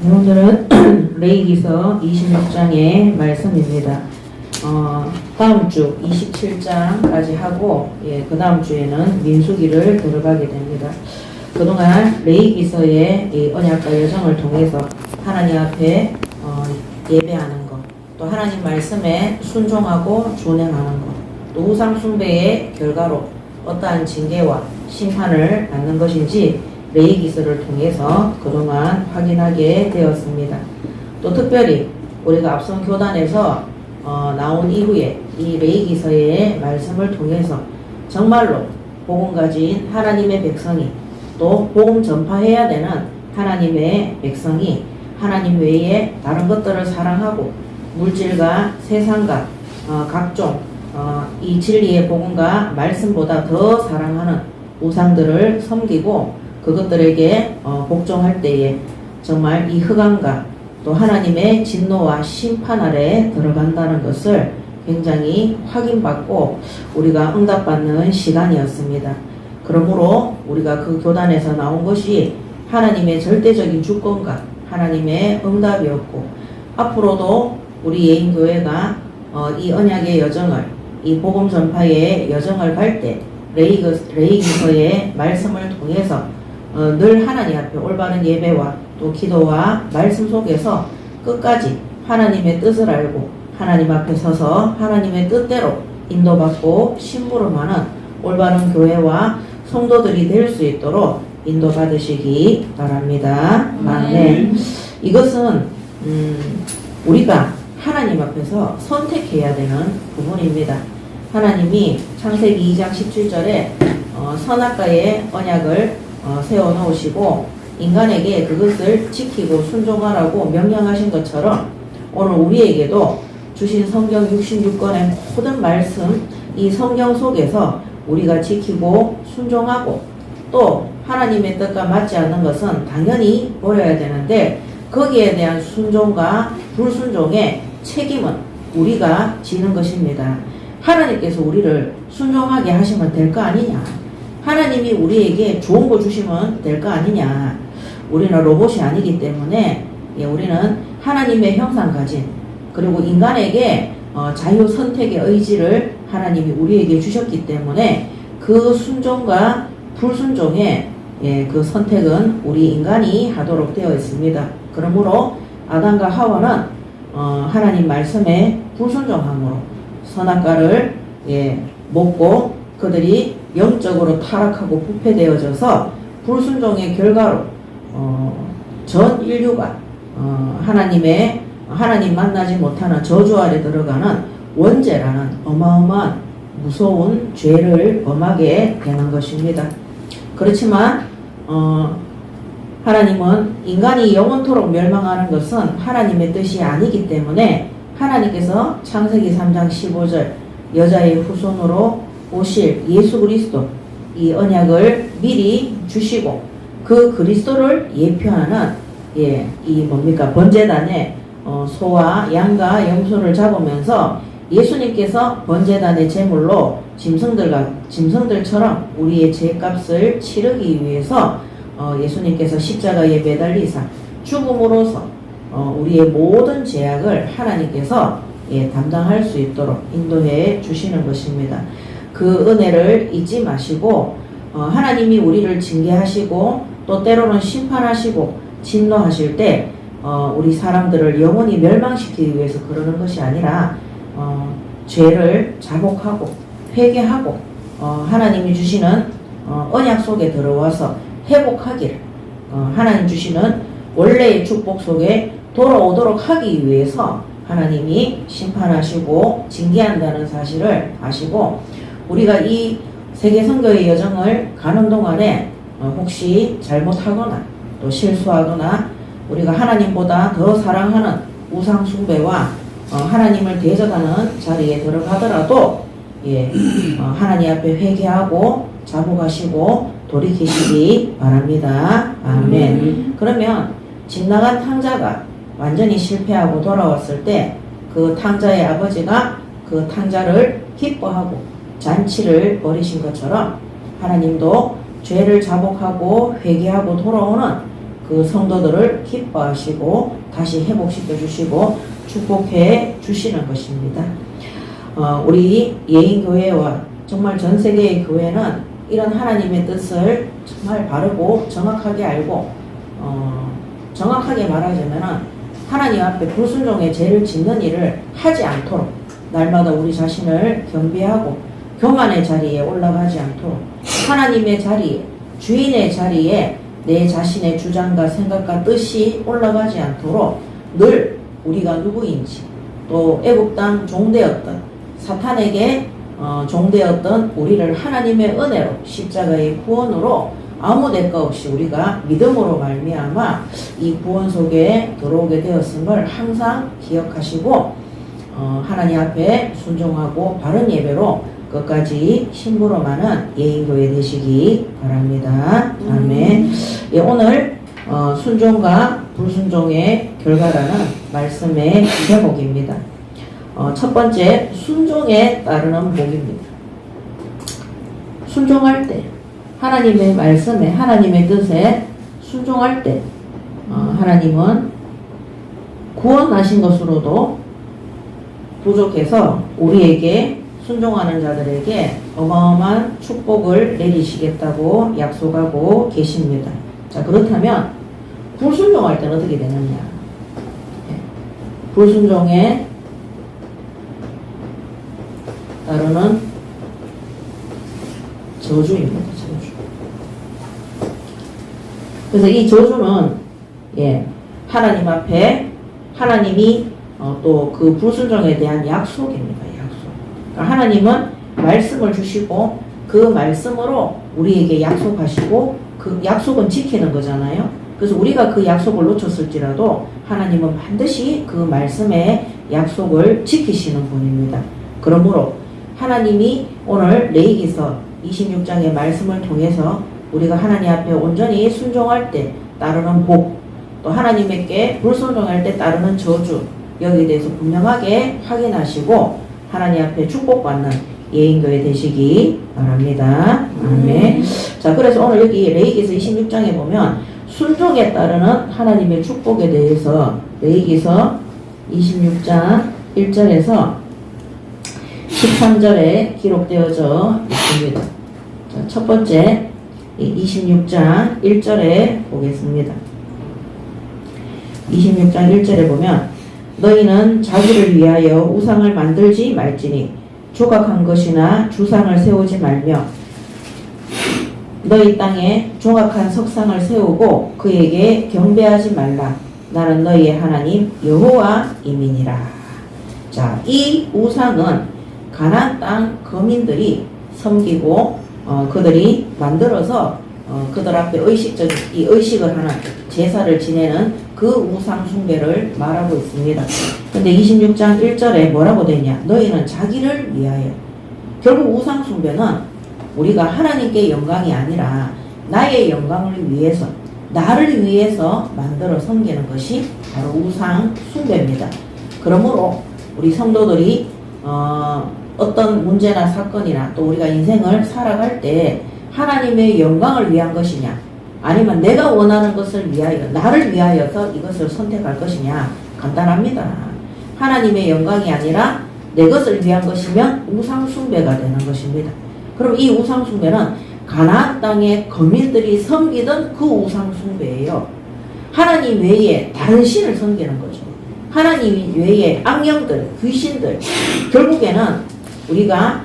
오늘은 레위기서 26장의 말씀입니다. 다음 주 27장까지 하고, 그 다음 주에는 민수기를 들어가게 됩니다. 그동안 레위기서의 이 언약과 여정을 통해서 하나님 앞에 예배하는 것, 또 하나님 말씀에 순종하고 준행하는 것, 또 우상 숭배의 결과로 어떠한 징계와 심판을 받는 것인지 레위기서를 통해서 그동안 확인하게 되었습니다. 또 특별히 우리가 앞선 교단에서 나온 이후에 이 레위기서의 말씀을 통해서 정말로 복음 가진 하나님의 백성이, 또 복음 전파해야 되는 하나님의 백성이 하나님 외에 다른 것들을 사랑하고 물질과 세상과 각종 이 진리의 복음과 말씀보다 더 사랑하는 우상들을 섬기고 그것들에게 복종할 때에 정말 이 흑암과 또 하나님의 진노와 심판 아래에 들어간다는 것을 굉장히 확인받고 우리가 응답받는 시간이었습니다. 그러므로 우리가 그 교단에서 나온 것이 하나님의 절대적인 주권과 하나님의 응답이었고, 앞으로도 우리 예인교회가 이 언약의 여정을, 이 복음 전파의 여정을 갈 때 레위기서의 말씀을 통해서 늘 하나님 앞에 올바른 예배와 또 기도와 말씀 속에서 끝까지 하나님의 뜻을 알고 하나님 앞에 서서 하나님의 뜻대로 인도받고 심부름하는 올바른 교회와 성도들이 될 수 있도록 인도받으시기 바랍니다. 아멘. 이것은 우리가 하나님 앞에서 선택해야 되는 부분입니다. 하나님이 창세기 2장 17절에 선악과의 언약을 세워놓으시고 인간에게 그것을 지키고 순종하라고 명령하신 것처럼 오늘 우리에게도 주신 성경 66권의 모든 말씀, 이 성경 속에서 우리가 지키고 순종하고 또 하나님의 뜻과 맞지 않는 것은 당연히 버려야 되는데, 거기에 대한 순종과 불순종의 책임은 우리가 지는 것입니다. 하나님께서 우리를 순종하게 하시면 될 거 아니냐, 하나님이 우리에게 좋은 거 주시면 될 거 아니냐. 우리는 로봇이 아니기 때문에 우리는 하나님의 형상 가진, 그리고 인간에게 자유 선택의 의지를 하나님이 우리에게 주셨기 때문에 그 순종과 불순종의 그 선택은 우리 인간이 하도록 되어 있습니다. 그러므로 아담과 하와는 하나님 말씀에 불순종함으로 선악과를 먹고 그들이 영적으로 타락하고 부패되어져서 불순종의 결과로 전 인류가 하나님 만나지 못하는 저주 아래 들어가는 원죄라는 어마어마한 무서운 죄를 범하게 되는 것입니다. 그렇지만 하나님은 인간이 영원토록 멸망하는 것은 하나님의 뜻이 아니기 때문에 하나님께서 창세기 3장 15절 여자의 후손으로 오실 예수 그리스도, 이 언약을 미리 주시고 그 그리스도를 예표하는 이 번제단에 소와 양과 염소를 잡으면서 예수님께서 번제단의 제물로 짐승들처럼 우리의 죄값을 치르기 위해서 예수님께서 십자가에 매달리사 죽음으로써 우리의 모든 죄악을 하나님께서 담당할 수 있도록 인도해 주시는 것입니다. 그 은혜를 잊지 마시고 하나님이 우리를 징계하시고 또 때로는 심판하시고 진노하실 때 우리 사람들을 영원히 멸망시키기 위해서 그러는 것이 아니라 죄를 자복하고 회개하고 하나님이 주시는 언약 속에 들어와서 회복하기를, 하나님 주시는 원래의 축복 속에 돌아오도록 하기 위해서 하나님이 심판하시고 징계한다는 사실을 아시고, 우리가 이 세계 선교의 여정을 가는 동안에 혹시 잘못하거나 또 실수하거나 우리가 하나님보다 더 사랑하는 우상 숭배와 하나님을 대적하는 자리에 들어가더라도 하나님 앞에 회개하고 자복하시고 돌이키시기 바랍니다. 아멘. 그러면 집 나간 탕자가 완전히 실패하고 돌아왔을 때 그 탕자의 아버지가 그 탕자를 기뻐하고 잔치를 벌이신 것처럼 하나님도 죄를 자복하고 회개하고 돌아오는 그 성도들을 기뻐하시고 다시 회복시켜 주시고 축복해 주시는 것입니다. 우리 예인교회와 정말 전 세계의 교회는 이런 하나님의 뜻을 정말 바르고 정확하게 알고 정확하게 말하자면 하나님 앞에 불순종의 죄를 짓는 일을 하지 않도록 날마다 우리 자신을 겸비하고 교만의 자리에 올라가지 않도록 하나님의 자리에 주인의 자리에 내 자신의 주장과 생각과 뜻이 올라가지 않도록 늘 우리가 누구인지 또 애굽 땅 종되었던 사탄에게 종되었던 우리를 하나님의 은혜로 십자가의 구원으로 아무 대가 없이 우리가 믿음으로 말미암아 이 구원 속에 들어오게 되었음을 항상 기억하시고 하나님 앞에 순종하고 바른 예배로 끝까지 심부름하는 예인교회 되시기 바랍니다. 아멘. 예, 오늘 순종과 불순종의 결과라는 말씀의 제목입니다. 첫 번째, 순종에 따르는 복입니다. 순종할 때 하나님의 말씀에 하나님의 뜻에 순종할 때 하나님은 구원하신 것으로도 부족해서 우리에게 순종하는 자들에게 어마어마한 축복을 내리시겠다고 약속하고 계십니다. 자, 그렇다면 불순종할 때는 어떻게 되느냐? 불순종에 따르는 저주입니다. 저주. 그래서 이 저주는 하나님 앞에 하나님이 또 그 불순종에 대한 약속입니다. 약속. 그러니까 하나님은 말씀을 주시고 그 말씀으로 우리에게 약속하시고 그 약속은 지키는 거잖아요. 그래서 우리가 그 약속을 놓쳤을지라도 하나님은 반드시 그 말씀의 약속을 지키시는 분입니다. 그러므로 하나님이 오늘 레위기서 26장의 말씀을 통해서 우리가 하나님 앞에 온전히 순종할 때 따르는 복, 또 하나님께 불순종할 때 따르는 저주, 여기에 대해서 분명하게 확인하시고 하나님 앞에 축복받는 예인교회 되시기 바랍니다. 아멘. 자, 그래서 오늘 여기 레위기서 26장에 보면 순종에 따르는 하나님의 축복에 대해서 레위기서 26장 1절에서 13절에 기록되어져 있습니다. 자, 첫 번째 26장 1절에 보겠습니다. 26장 1절에 보면 너희는 자기를 위하여 우상을 만들지 말지니 조각한 것이나 주상을 세우지 말며 너희 땅에 조각한 석상을 세우고 그에게 경배하지 말라. 나는 너희의 하나님 여호와임이니라. 자, 이 우상은 가나안 땅 거민들이 섬기고 그들이 만들어서 그들 앞에 의식을 하는 제사를 지내는 그 우상 숭배를 말하고 있습니다. 근데 26장 1절에 뭐라고 되냐? 너희는 자기를 위하여. 결국 우상 숭배는 우리가 하나님께 영광이 아니라 나의 영광을 위해서, 나를 위해서 만들어 섬기는 것이 바로 우상 숭배입니다. 그러므로 우리 성도들이 어떤 문제나 사건이나 또 우리가 인생을 살아갈 때 하나님의 영광을 위한 것이냐, 아니면 내가 원하는 것을 위하여, 나를 위하여서 이것을 선택할 것이냐, 간단합니다. 하나님의 영광이 아니라 내 것을 위한 것이면 우상 숭배가 되는 것입니다. 그럼 이 우상 숭배는 가나안 땅의 거민들이 섬기던 그 우상 숭배예요. 하나님 외에 다른 신을 섬기는 거죠. 하나님 외에 악령들, 귀신들, 결국에는 우리가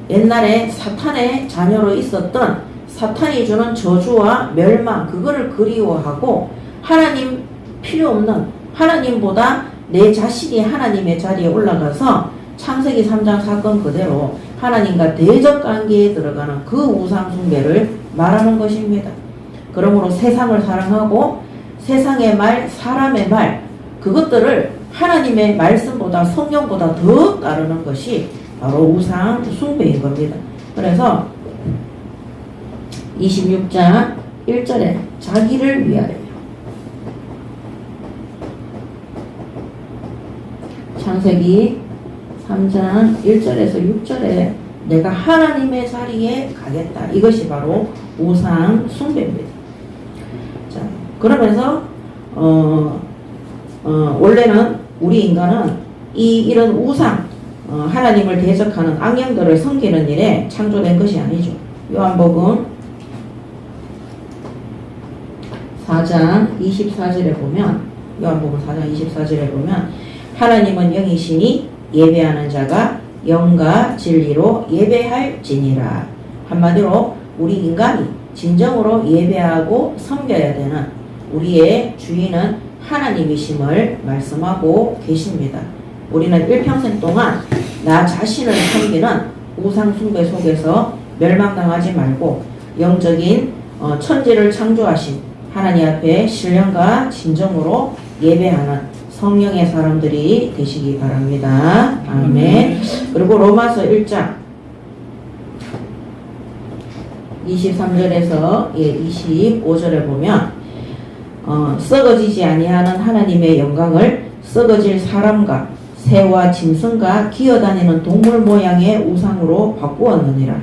옛날에 사탄의 자녀로 있었던 사탄이 주는 저주와 멸망, 그거를 그리워하고 하나님 필요 없는, 하나님보다 내 자신이 하나님의 자리에 올라가서 창세기 3장 사건 그대로 하나님과 대적 관계에 들어가는 그 우상 숭배를 말하는 것입니다. 그러므로 세상을 사랑하고 세상의 말, 사람의 말, 그것들을 하나님의 말씀보다 성령보다 더 따르는 것이 바로 우상 숭배인 겁니다. 그래서 26장 1절에 자기를 위하여, 창세기 3장 1절에서 6절에 내가 하나님의 자리에 가겠다. 이것이 바로 우상 숭배입니다. 자, 그러면서 원래는 우리 인간은 이런 우상, 하나님을 대적하는 악령들을 섬기는 일에 창조된 것이 아니죠. 요한복음 4장 24절에 보면, 요한복음 4장 24절에 보면, 하나님은 영이시니 예배하는 자가 영과 진리로 예배할지니라. 한마디로 우리 인간이 진정으로 예배하고 섬겨야 되는 우리의 주인은 하나님이심을 말씀하고 계십니다. 우리는 일평생 동안 나 자신을 섬기는 우상 숭배 속에서 멸망당하지 말고 영적인 천지를 창조하신 하나님 앞에 신령과 진정으로 예배하는 성령의 사람들이 되시기 바랍니다. 아멘. 그리고 로마서 1장 23절에서 25절에 보면 썩어지지 아니하는 하나님의 영광을 썩어질 사람과 새와 짐승과 기어다니는 동물 모양의 우상으로 바꾸었느니라.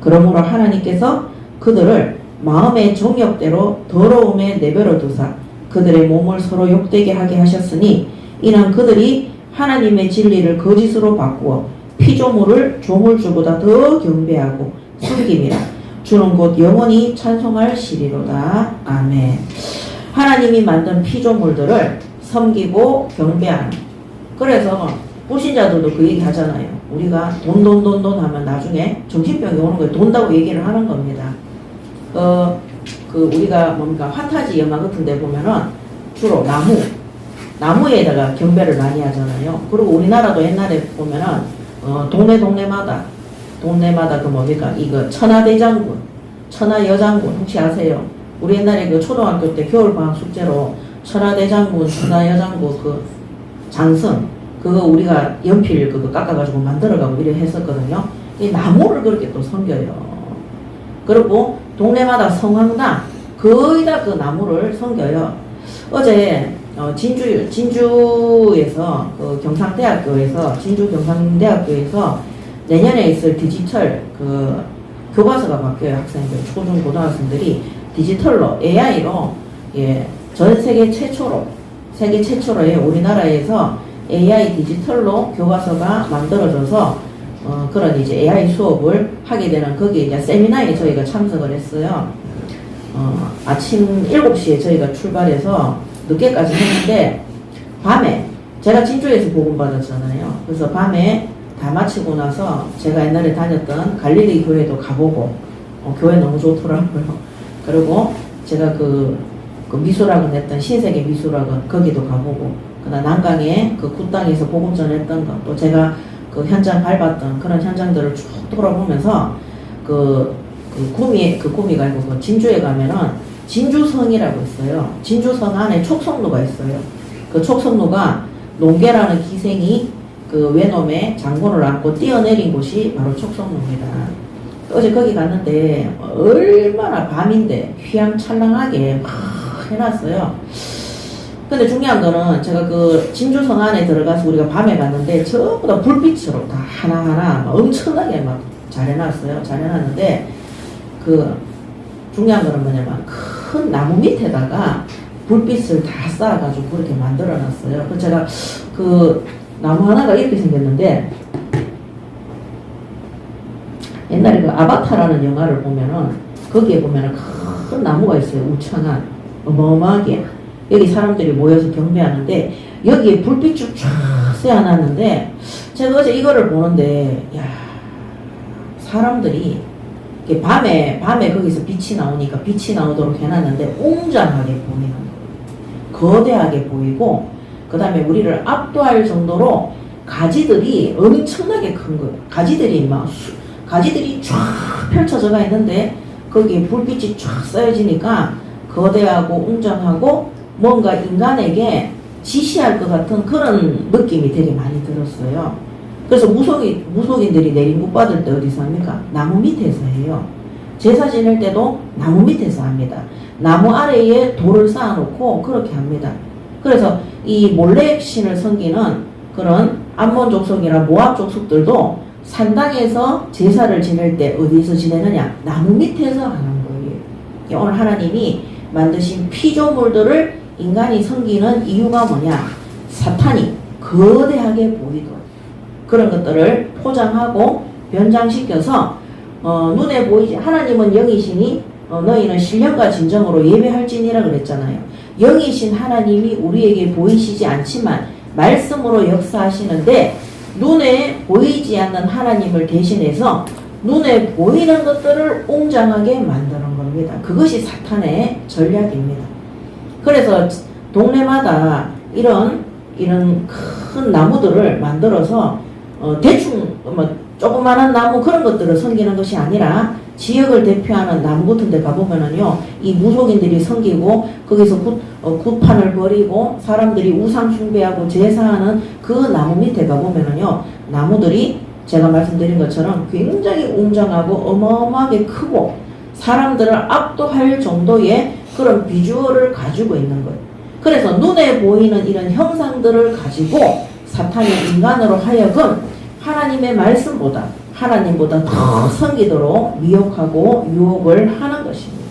그러므로 하나님께서 그들을 마음의 정욕대로 더러움에 내버려 두사 그들의 몸을 서로 욕되게 하게 하셨으니 이는 그들이 하나님의 진리를 거짓으로 바꾸어 피조물을 조물주보다 더 경배하고 섬김이라. 주는 곧 영원히 찬송할 시리로다. 아멘. 하나님이 만든 피조물들을 섬기고 경배하는. 그래서 불신자들도 그 얘기 하잖아요. 우리가 돈 하면 나중에 정신병이 오는 거예요. 돈다고 얘기를 하는 겁니다. 우리가 뭡니까 판타지 영화 같은 데 보면은 주로 나무에다가 경배를 많이 하잖아요. 그리고 우리나라도 옛날에 보면은 동네마다 그 뭡니까 이거 천하대장군, 천하여장군 혹시 아세요? 우리 옛날에 그 초등학교 때 겨울방학 숙제로 천하대장군, 천하여장군 그 장승 그거 우리가 연필 그거 깎아가지고 만들어가고 이래 했었거든요. 이 나무를 그렇게 또 섬겨요. 그리고 동네마다 성황당 거의 다 그 나무를 섬겨요. 어제 진주에서 그 경상대학교에서 진주 경상대학교에서 내년에 있을 디지털 그 교과서가 바뀌어요. 학생들 초중 고등학생들이 디지털로 AI로 전 세계 최초로 우리나라에서 AI 디지털로 교과서가 만들어져서 그런 이제 AI 수업을 하게 되는 거기 이제 세미나에 저희가 참석을 했어요. 아침 7시에 저희가 출발해서 늦게까지 했는데 밤에 제가 진주에서 복음받았잖아요. 그래서 밤에 다 마치고 나서 제가 옛날에 다녔던 갈릴리 교회도 가보고 교회 너무 좋더라고요. 그리고 제가 그 미술학원 했던 신세계 미술학원 거기도 가보고 그다음 난강에 그 굿당에서 복음 전했던 거 또 제가 그 현장 밟았던 그런 현장들을 쭉 돌아보면서 구미가 아니고 그 진주에 가면은 진주성이라고 있어요. 진주성 안에 촉성로가 있어요. 그 촉성로가 농계라는 기생이 그 외놈의 장군을 안고 뛰어내린 곳이 바로 촉성로입니다. 어제 거기 갔는데 얼마나 밤인데 휘황찬란하게 막 해놨어요. 근데 중요한 거는 제가 그 진주성 안에 들어가서 우리가 밤에 갔는데 전부 다 불빛으로 다 하나하나 엄청나게 막 잘 해놨는데 그 중요한 거는 뭐냐면 큰 나무 밑에다가 불빛을 다 쌓아가지고 그렇게 만들어놨어요. 그래서 제가 그 나무 하나가 이렇게 생겼는데 옛날에 그 아바타라는 영화를 보면은 거기에 보면은 큰 나무가 있어요. 우창한 어마어마하게 여기 사람들이 모여서 경배하는데 여기에 불빛을 쫙 쐬어놨는데 제가 어제 이거를 보는데 야 사람들이 밤에 거기서 빛이 나오니까 빛이 나오도록 해놨는데 웅장하게 보이는 거예요. 거대하게 보이고 그 다음에 우리를 압도할 정도로 가지들이 엄청나게 큰 거예요. 가지들이 쫙 펼쳐져가 있는데 거기에 불빛이 쫙 쏴여지니까 거대하고 웅장하고 뭔가 인간에게 지시할 것 같은 그런 느낌이 되게 많이 들었어요. 그래서 무속인들이 내림국 받을 때 어디서 합니까? 나무 밑에서 해요. 제사 지낼 때도 나무 밑에서 합니다. 나무 아래에 돌을 쌓아놓고 그렇게 합니다. 그래서 이 몰렉신을 섬기는 그런 암몬 족속이나 모압 족속들도 산당에서 제사를 지낼 때 어디서 지내느냐? 나무 밑에서 하는 거예요. 오늘 하나님이 만드신 피조물들을 인간이 섬기는 이유가 뭐냐? 사탄이 거대하게 보이도록 그런 것들을 포장하고 변장시켜서 눈에 보이지 하나님은 영이시니 너희는 신령과 진정으로 예배할지니라 그랬잖아요. 영이신 하나님이 우리에게 보이시지 않지만 말씀으로 역사하시는데 눈에 보이지 않는 하나님을 대신해서 눈에 보이는 것들을 웅장하게 만드는 겁니다. 그것이 사탄의 전략입니다. 그래서 동네마다 이런 큰 나무들을 만들어서 대충 조그마한 나무 그런 것들을 섬기는 것이 아니라 지역을 대표하는 나무 같은 데 가보면은요, 이 무속인들이 섬기고 거기서 굿판을 벌이고 사람들이 우상 숭배하고 제사하는 그 나무 밑에 가보면은요, 나무들이 제가 말씀드린 것처럼 굉장히 웅장하고 어마어마하게 크고 사람들을 압도할 정도의 그런 비주얼을 가지고 있는 거예요. 그래서 눈에 보이는 이런 형상들을 가지고 사탄이 인간으로 하여금 하나님의 말씀보다 하나님보다 더 섬기도록 미혹하고 유혹을 하는 것입니다.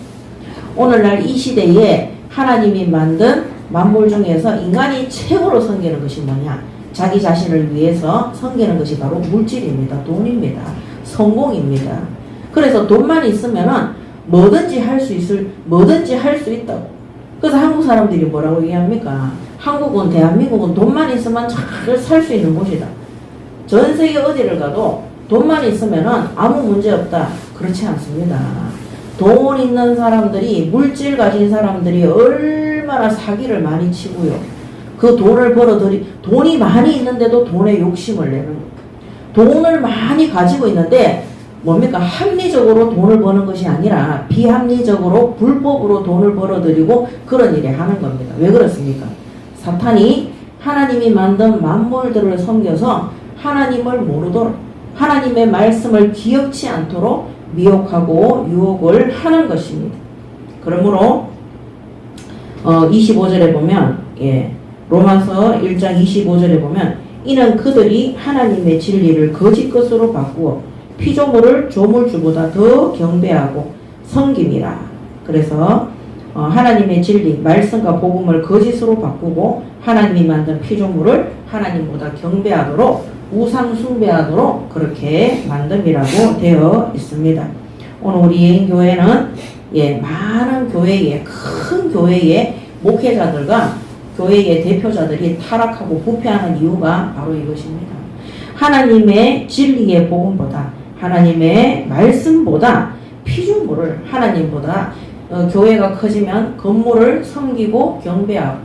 오늘날 이 시대에 하나님이 만든 만물 중에서 인간이 최고로 섬기는 것이 뭐냐? 자기 자신을 위해서 섬기는 것이 바로 물질입니다. 돈입니다. 성공입니다. 그래서 돈만 있으면은 뭐든지 할 수 있다고. 그래서 한국 사람들이 뭐라고 얘기합니까? 한국은, 대한민국은 돈만 있으면 잘 살 수 있는 곳이다. 전 세계 어디를 가도 돈만 있으면은 아무 문제 없다. 그렇지 않습니다. 돈 있는 사람들이, 물질 가진 사람들이 얼마나 사기를 많이 치고요. 그 돈을 돈이 많이 있는데도 돈에 욕심을 내는 거예요. 돈을 많이 가지고 있는데 뭡니까? 합리적으로 돈을 버는 것이 아니라 비합리적으로 불법으로 돈을 벌어들이고 그런 일을 하는 겁니다. 왜 그렇습니까? 사탄이 하나님이 만든 만물들을 섬겨서 하나님을 모르도록 하나님의 말씀을 기억치 않도록 미혹하고 유혹을 하는 것입니다. 그러므로 25절에 보면 로마서 1장 25절에 보면 이는 그들이 하나님의 진리를 거짓 것으로 바꾸어 피조물을 조물주보다 더 경배하고 섬김이라. 그래서 하나님의 진리, 말씀과 복음을 거짓으로 바꾸고 하나님이 만든 피조물을 하나님보다 경배하도록 우상 숭배하도록 그렇게 만듦이라고 되어 있습니다. 오늘 우리 예인교회는 많은 교회의 큰 교회의 목회자들과 교회의 대표자들이 타락하고 부패하는 이유가 바로 이것입니다. 하나님의 진리의 복음보다 하나님의 말씀보다 피조물을 하나님보다 교회가 커지면 건물을 섬기고 경배하고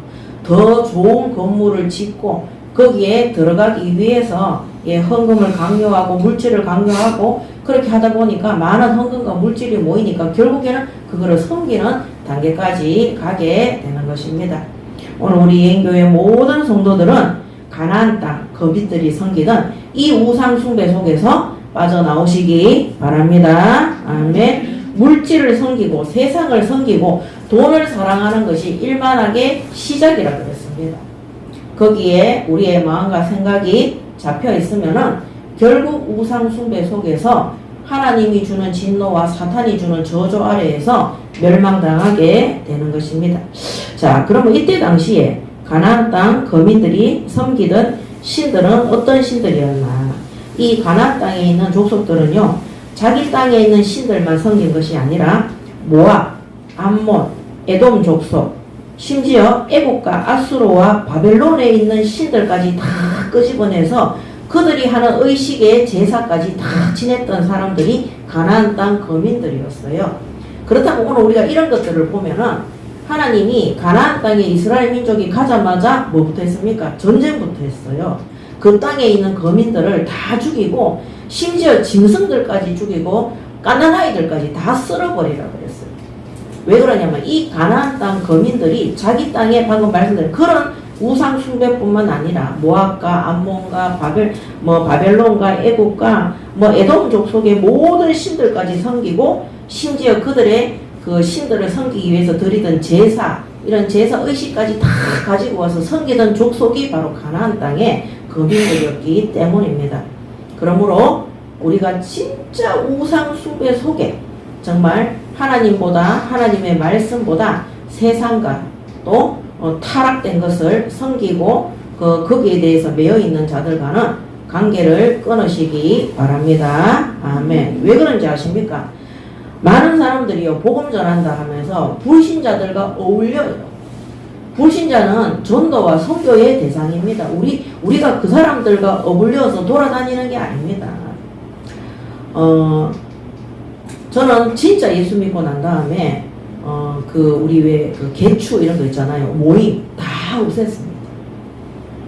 더 좋은 건물을 짓고 거기에 들어가기 위해서 헌금을 강요하고 물질을 강요하고 그렇게 하다 보니까 많은 헌금과 물질이 모이니까 결국에는 그거를 섬기는 단계까지 가게 되는 것입니다. 오늘 우리 예인교회 모든 성도들은 가나안 땅 거빗들이 섬기던 이 우상 숭배 속에서 빠져나오시기 바랍니다. 아멘. 물질을 섬기고 세상을 섬기고 돈을 사랑하는 것이 일만하게 시작이라 그랬습니다. 거기에 우리의 마음과 생각이 잡혀 있으면은 결국 우상 숭배 속에서 하나님이 주는 진노와 사탄이 주는 저주 아래에서 멸망당하게 되는 것입니다. 자, 그러면 이때 당시에 가나안 땅 거민들이 섬기던 신들은 어떤 신들이었나? 이 가나안 땅에 있는 족속들은요, 자기 땅에 있는 신들만 섬긴 것이 아니라 모압, 암몬, 에돔 족속, 심지어 애국과 아수르와 바벨론에 있는 신들까지 다 끄집어내서 그들이 하는 의식의 제사까지 다 지냈던 사람들이 가나안 땅 거민들이었어요. 그렇다면 오늘 우리가 이런 것들을 보면은 하나님이 가나안 땅에 이스라엘 민족이 가자마자 뭐부터 했습니까? 전쟁부터 했어요. 그 땅에 있는 거민들을 다 죽이고 심지어 짐승들까지 죽이고 갓난아이들까지 다 쓸어버리라 그랬어요. 왜 그러냐면 이 가나안 땅 거민들이 자기 땅에 방금 말씀드린 그런 우상 숭배뿐만 아니라 모압과 암몬과 바벨론과 애국과 에돔 족속의 모든 신들까지 섬기고 심지어 그들의 그 신들을 섬기기 위해서 드리던 제사, 이런 제사 의식까지 다 가지고 와서 섬기던 족속이 바로 가나안 땅의 거민들이었기 때문입니다. 그러므로 우리가 진짜 우상 숭배 속에 정말 하나님보다 하나님의 말씀보다 세상과 또 타락된 것을 섬기고 거기에 대해서 매여 있는 자들과는 관계를 끊으시기 바랍니다. 아멘. 왜 그런지 아십니까? 많은 사람들이요, 복음 전한다 하면서 불신자들과 어울려요. 불신자는 전도와 선교의 대상입니다. 우리가 그 사람들과 어울려서 돌아다니는 게 아닙니다. 저는 진짜 예수 믿고 난 다음에 우리 왜 개추 이런 거 있잖아요. 모임 다 없앴습니다.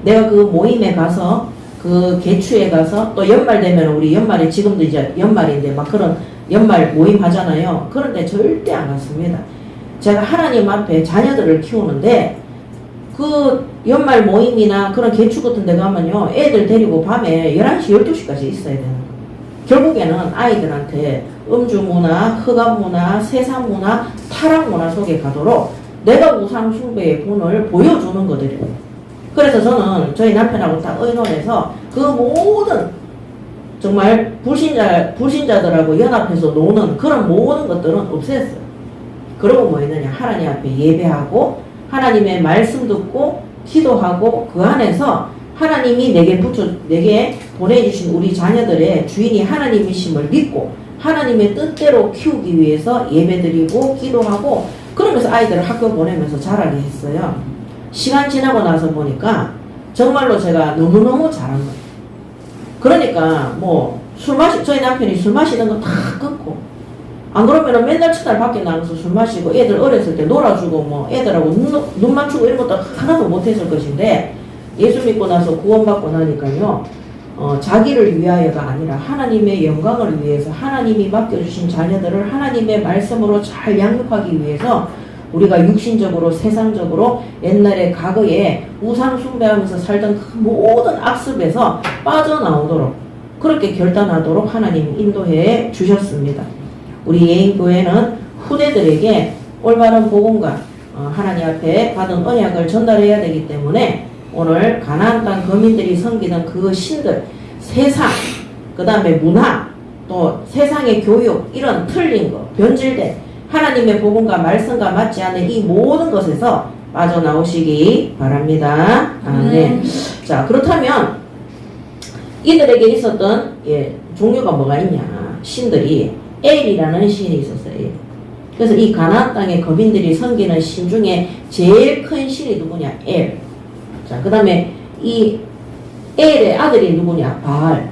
내가 그 모임에 가서 그 개추에 가서 또 연말 되면 우리 연말에 지금도 이제 연말인데 막 그런 연말 모임 하잖아요. 그런데 절대 안 갔습니다. 제가 하나님 앞에 자녀들을 키우는데 그 연말 모임이나 그런 개추 같은 데 가면요, 애들 데리고 밤에 11시 12시까지 있어야 되는 거예요. 결국에는 아이들한테 음주문화, 흑암문화, 세상문화, 타락문화 속에 가도록 내가 우상 숭배의 본을 보여주는 거들이에요. 그래서 저는 저희 남편하고 다 의논해서 그 모든 정말 불신자들하고 연합해서 노는 그런 모든 것들은 없앴어요. 그러고 뭐 있느냐, 하나님 앞에 예배하고 하나님의 말씀 듣고 기도하고 그 안에서 하나님이 내게 보내주신 우리 자녀들의 주인이 하나님이심을 믿고 하나님의 뜻대로 키우기 위해서 예배드리고 기도하고 그러면서 아이들을 학교 보내면서 자라게 했어요. 시간 지나고 나서 보니까 정말로 제가 너무너무 잘한 거예요. 그러니까 뭐 저희 남편이 술 마시는 거 다 끊고, 안 그러면은 맨날 첫날 밖에 나가서 술 마시고 애들 어렸을 때 놀아주고 뭐 애들하고 눈 맞추고 이런 것도 하나도 못했을 것인데, 예수 믿고 나서 구원받고 나니까요, 자기를 위하여가 아니라 하나님의 영광을 위해서 하나님이 맡겨주신 자녀들을 하나님의 말씀으로 잘 양육하기 위해서 우리가 육신적으로 세상적으로 옛날에 과거에 우상 숭배하면서 살던 그 모든 악습에서 빠져나오도록 그렇게 결단하도록 하나님 인도해 주셨습니다. 우리 예인교회는 후대들에게 올바른 복음과 하나님 앞에 받은 언약을 전달해야 되기 때문에 오늘 가나안 땅 거민들이 섬기던 그 신들, 세상, 그 다음에 문화, 또 세상의 교육, 이런 틀린 거, 변질된 하나님의 복음과 말씀과 맞지 않는 이 모든 것에서 빠져나오시기 바랍니다. 아멘. 자, 그렇다면 이들에게 있었던 종류가 뭐가 있냐? 신들이 엘이라는 신이 있었어요. 그래서 이 가나안 땅의 거민들이 섬기는 신 중에 제일 큰 신이 누구냐? 엘. 자, 그 다음에 이 엘의 아들이 누구냐? 바알.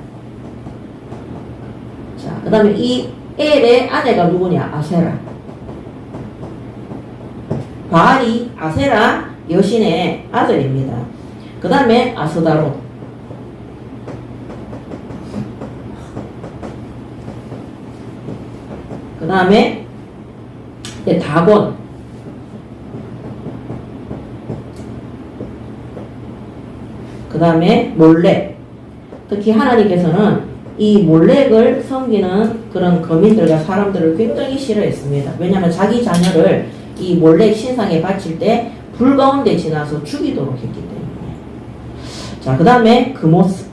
자, 그 다음에 이 엘의 아내가 누구냐? 아세라. 바알이 아세라 여신의 아들입니다. 그 다음에 아스다롯. 그 다음에 다곤. 그 다음에 몰렉. 특히 하나님께서는 이 몰렉을 섬기는 그런 거민들과 사람들을 굉장히 싫어했습니다. 왜냐하면 자기 자녀를 이 몰렉 신상에 바칠 때 불 가운데 지나서 죽이도록 했기 때문에. 자, 그 다음에 그모스.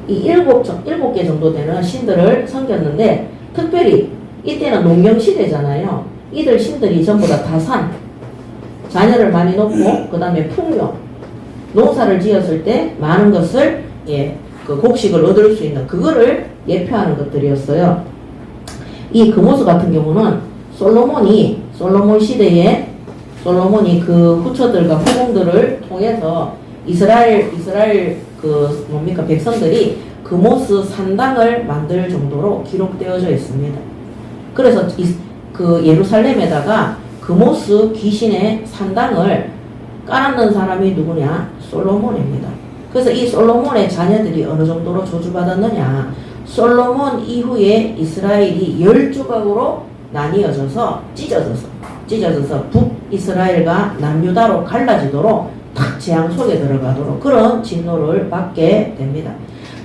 이 일곱 개 정도 되는 신들을 섬겼는데, 특별히 이때는 농경시대잖아요. 이들 신들이 전부 다 산, 자녀를 많이 놓고, 그 다음에 풍요, 농사를 지었을 때 많은 것을 그 곡식을 얻을 수 있는 그거를 예표하는 것들이었어요. 이 그모스 같은 경우는 솔로몬 시대에 솔로몬이 그 후처들과 후궁들을 통해서 이스라엘 백성들이 그모스 산당을 만들 정도로 기록되어져 있습니다. 그래서 그 예루살렘에다가 그모스 귀신의 산당을 깔아놓은 사람이 누구냐? 솔로몬입니다. 그래서 이 솔로몬의 자녀들이 어느 정도로 저주받았느냐? 솔로몬 이후에 이스라엘이 12조각으로 나뉘어져서 찢어져서 북이스라엘과 남유다로 갈라지도록 탁 재앙 속에 들어가도록 그런 진노를 받게 됩니다.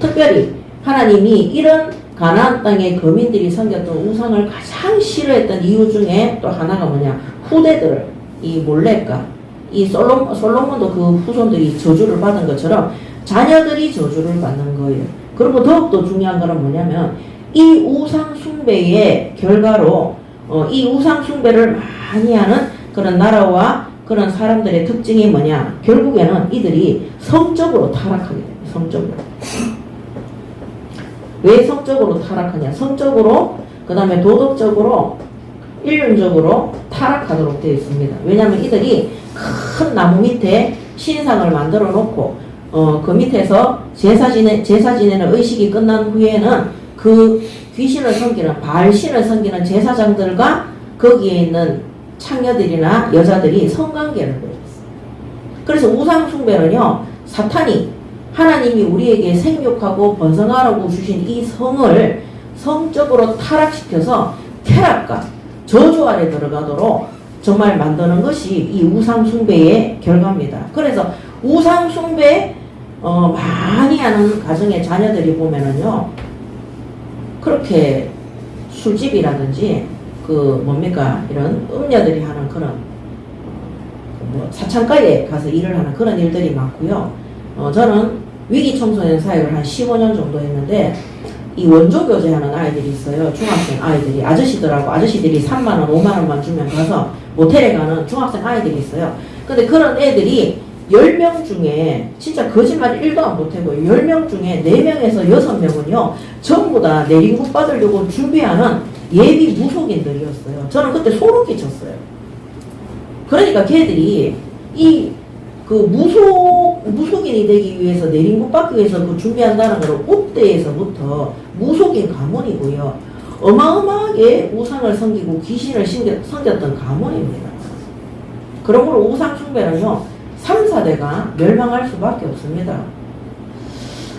특별히 하나님이 이런 가나안 땅의 거민들이 섬겼던 우상을 가장 싫어했던 이유 중에 또 하나가 뭐냐? 후대들을, 이 몰렉과 이 솔로몬도 그 후손들이 저주를 받은 것처럼 자녀들이 저주를 받는 거예요. 그리고 더욱더 중요한 거는 뭐냐면 이 우상 숭배의 결과로 이 우상 숭배를 많이 하는 그런 나라와 그런 사람들의 특징이 뭐냐? 결국에는 이들이 성적으로 타락하게 됩니다. 성적으로. 왜 성적으로 타락하냐? 성적으로, 그 다음에 도덕적으로, 인륜적으로 타락하도록 되어 있습니다. 왜냐하면 이들이 큰 나무 밑에 신상을 만들어 놓고 그 밑에서 제사 지내는 의식이 끝난 후에는 그 귀신을 섬기는 바알신을 섬기는 제사장들과 거기에 있는 창녀들이나 여자들이 성관계를 벌였어요. 그래서 우상 숭배는요, 사탄이 하나님이 우리에게 생육하고 번성하라고 주신 이 성을 성적으로 타락시켜서 쾌락과 저주 아래 들어가도록 정말 만드는 것이 이 우상 숭배의 결과입니다. 그래서 우상 숭배 많이 하는 가정의 자녀들이 보면은요, 그렇게 술집이라든지 이런 음녀들이 하는 그런 사창가에 가서 일을 하는 그런 일들이 많고요. 저는 위기 청소년 사역을 한 15년 정도 했는데 이 원조 교제하는 아이들이 있어요. 중학생 아이들이. 아저씨들이 3만원, 5만원만 주면 가서 모텔에 가는 중학생 아이들이 있어요. 근데 그런 애들이 10명 중에 진짜 거짓말 1도 안 보태고 10명 중에 4명에서 6명은요 전부 다 내린국 받으려고 준비하는 예비 무속인들이었어요. 저는 그때 소름 끼쳤어요. 그러니까 걔들이 무속인이 되기 위해서 내린국 받기 위해서 준비한다는 걸 읍대에서부터 무속인 가문이고요. 어마어마하게 우상을 섬기고 귀신을 섬겼던 가문입니다. 그러므로 우상 숭배는요 3, 4대가 멸망할 수밖에 없습니다.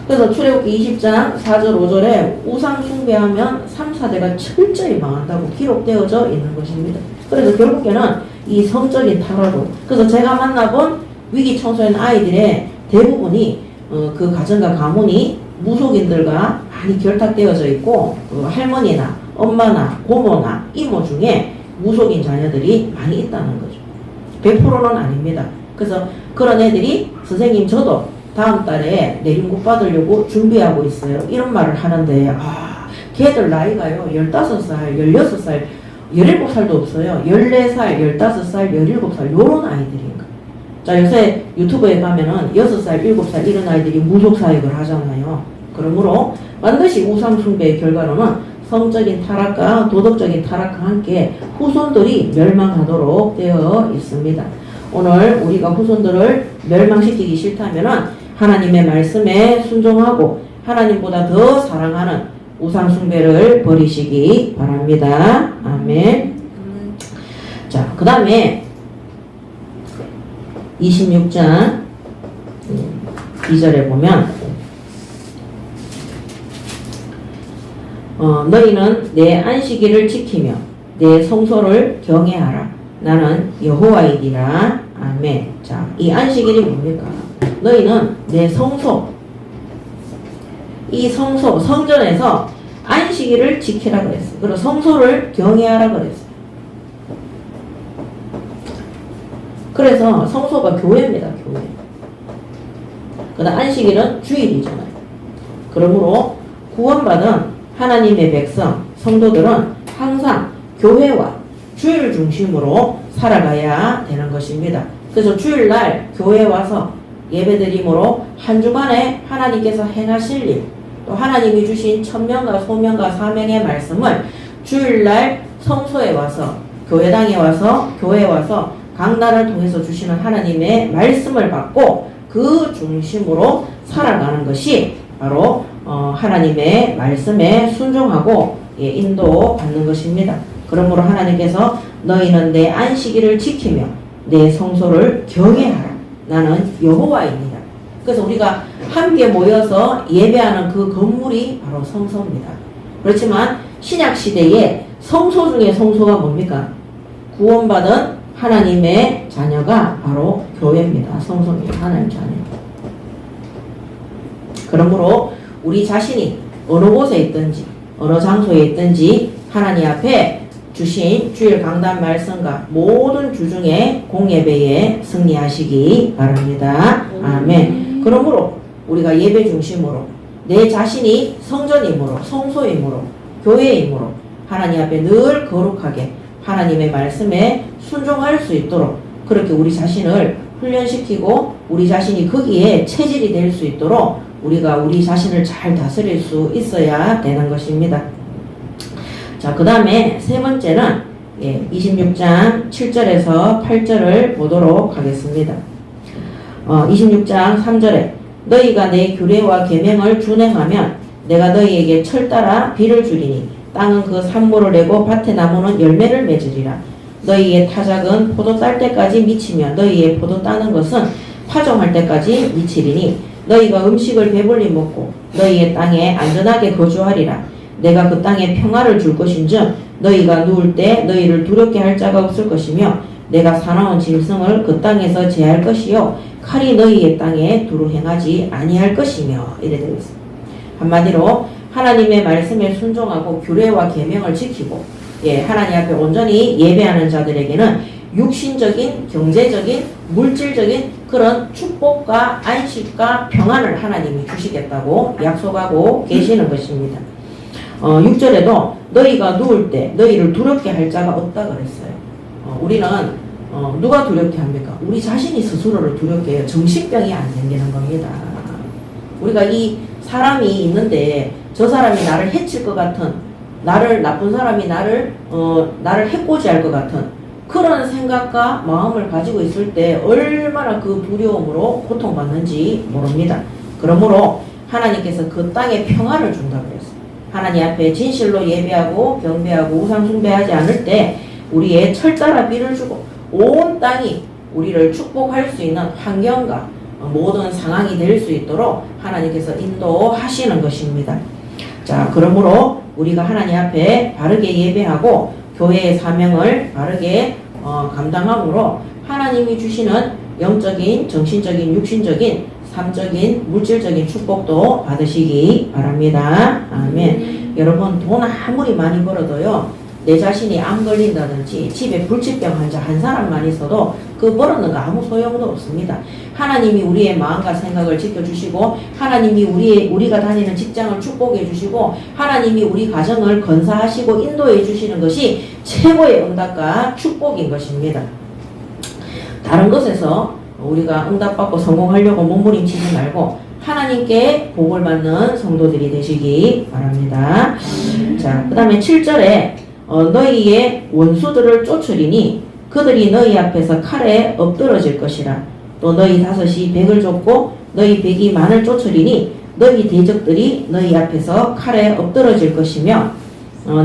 그래서 출애굽기 20장 4절 5절에 우상 숭배하면 3, 4대가 철저히 망한다고 기록되어져 있는 것입니다. 그래서 결국에는 이 성적인 타락으로, 그래서 제가 만나본 위기 청소년 아이들의 대부분이 그 가정과 가문이 무속인들과 많이 결탁되어져 있고 할머니나 엄마나 고모나 이모 중에 무속인 자녀들이 많이 있다는 거죠. 100%는 아닙니다. 그래서 그런 애들이 선생님 저도 다음 달에 내린국 받으려고 준비하고 있어요. 이런 말을 하는데 걔들 나이가요 15살, 16살, 17살도 없어요. 14살, 15살, 17살 요런 아이들인가. 자, 요새 유튜브에 가면은 6살, 7살 이런 아이들이 무속 사역을 하잖아요. 그러므로 반드시 우상 숭배의 결과로는 성적인 타락과 도덕적인 타락과 함께 후손들이 멸망하도록 되어 있습니다. 오늘 우리가 후손들을 멸망시키기 싫다면은 하나님의 말씀에 순종하고 하나님보다 더 사랑하는 우상 숭배를 버리시기 바랍니다. 아멘. 자, 그 다음에 26장 2절에 보면 너희는 내 안식일을 지키며 내 성소를 경외하라. 나는 여호와이니라. 아멘. 자, 이 안식일이 뭡니까? 너희는 내 성소, 이 성소, 성전에서 안식일을 지키라 그랬어요. 그리고 성소를 경외하라 그랬어요. 그래서 성소가 교회입니다. 교회. 그다음 안식일은 주일이잖아요. 그러므로 구원받은 하나님의 백성, 성도들은 항상 교회와 주일 중심으로 살아가야 되는 것입니다. 그래서 주일날 교회에 와서 예배드림으로 한 주간에 하나님께서 행하실 일, 또 하나님이 주신 천명과 소명과 사명의 말씀을 주일날 성소에 와서 교회당에 와서 교회에 와서 강단을 통해서 주시는 하나님의 말씀을 받고 그 중심으로 살아가는 것이 바로 하나님의 말씀에 순종하고 인도받는 것입니다. 그러므로 하나님께서 너희는 내 안식일을 지키며 내 성소를 경외하라. 나는 여호와입니다. 그래서 우리가 함께 모여서 예배하는 그 건물이 바로 성소입니다. 그렇지만 신약시대에 성소 중에 성소가 뭡니까? 구원받은 하나님의 자녀가 바로 교회입니다. 성소입니다. 하나님 자녀. 그러므로 우리 자신이 어느 곳에 있든지 어느 장소에 있든지 하나님 앞에 주신 주일 강단 말씀과 모든 주중에 공예배에 승리하시기 바랍니다. 아멘. 그러므로 우리가 예배 중심으로 내 자신이 성전이므로 성소이므로 교회이므로 하나님 앞에 늘 거룩하게 하나님의 말씀에 순종할 수 있도록 그렇게 우리 자신을 훈련시키고 우리 자신이 거기에 체질이 될 수 있도록 우리가 우리 자신을 잘 다스릴 수 있어야 되는 것입니다. 자, 그 다음에 세 번째는 26장 7절에서 8절을 보도록 하겠습니다. 26장 3절에 너희가 내 규례와 계명을 준행하면 내가 너희에게 철 따라 비를 주리니 땅은 그 산모를 내고 밭의 나무는 열매를 맺으리라. 너희의 타작은 포도 딸 때까지 미치며 너희의 포도 따는 것은 파종할 때까지 미치리니 너희가 음식을 배불리 먹고 너희의 땅에 안전하게 거주하리라. 내가 그 땅에 평화를 줄 것인즉 너희가 누울 때 너희를 두렵게 할 자가 없을 것이며 내가 사나운 짐승을 그 땅에서 제할 것이요 칼이 너희의 땅에 두루 행하지 아니할 것이며 이래 되어 있습니다. 한마디로 하나님의 말씀에 순종하고 규례와 계명을 지키고 하나님 앞에 온전히 예배하는 자들에게는 육신적인, 경제적인, 물질적인 그런 축복과 안식과 평안을 하나님이 주시겠다고 약속하고 계시는 것입니다. 6절에도 너희가 누울 때 너희를 두렵게 할 자가 없다 그랬어요. 우리는 누가 두렵게 합니까? 우리 자신이 스스로를 두렵게 해요. 정신병이 안 생기는 겁니다. 우리가 이 사람이 있는데 저 사람이 나를 해칠 것 같은 나쁜 사람이 나를 해코지할 것 같은 그런 생각과 마음을 가지고 있을 때 얼마나 그 두려움으로 고통받는지 모릅니다. 그러므로 하나님께서 그 땅에 평화를 준다고 그랬어요. 하나님 앞에 진실로 예배하고 경배하고 우상 숭배하지 않을 때 우리의 철따라 비를 주고 온 땅이 우리를 축복할 수 있는 환경과 모든 상황이 될 수 있도록 하나님께서 인도하시는 것입니다. 자, 그러므로 우리가 하나님 앞에 바르게 예배하고 교회의 사명을 바르게 감당함으로 하나님이 주시는 영적인, 정신적인, 육신적인, 삶적인, 물질적인 축복도 받으시기 바랍니다. 아멘. 여러분, 돈 아무리 많이 벌어도요, 내 자신이 암 걸린다든지 집에 불치병 환자 한 사람만 있어도 그 벌었는 거 아무 소용도 없습니다. 하나님이 우리의 마음과 생각을 지켜주시고 하나님이 우리가 다니는 직장을 축복해 주시고 하나님이 우리 가정을 건사하시고 인도해 주시는 것이 최고의 응답과 축복인 것입니다. 다른 것에서 우리가 응답받고 성공하려고 몸부림치지 말고 하나님께 복을 받는 성도들이 되시기 바랍니다. 자, 그 다음에 7절에 너희의 원수들을 쫓으리니 그들이 너희 앞에서 칼에 엎드러질 것이라. 또 너희 다섯이 백을 쫓고 너희 백이 만을 쫓으리니 너희 대적들이 너희 앞에서 칼에 엎드러질 것이며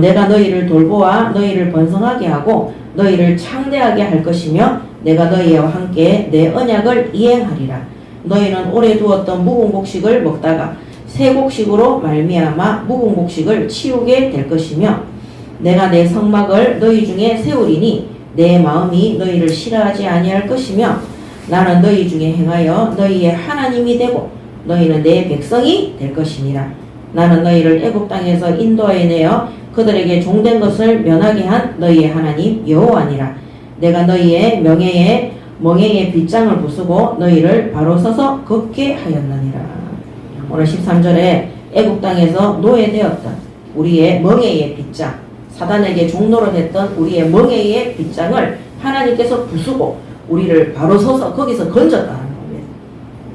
내가 너희를 돌보아 너희를 번성하게 하고 너희를 창대하게 할 것이며 내가 너희와 함께 내 언약을 이행하리라. 너희는 오래 두었던 묵은 곡식을 먹다가 새 곡식으로 말미암아 묵은 곡식을 치우게 될 것이며 내가 내 성막을 너희 중에 세우리니 내 마음이 너희를 싫어하지 아니할 것이며 나는 너희 중에 행하여 너희의 하나님이 되고 너희는 내 백성이 될 것이니라. 나는 너희를 애굽 땅에서 인도하여 내어 그들에게 종된 것을 면하게 한 너희의 하나님 여호와니라. 내가 너희의 멍에의 빗장을 부수고 너희를 바로 서서 걷게 하였느니라. 오늘 13절에 애굽 땅에서 노예되었던 우리의 멍에의 빗장, 사단에게 종노로 됐던 우리의 멍에의 빗장을 하나님께서 부수고 우리를 바로 서서 거기서 건졌다는 겁니다.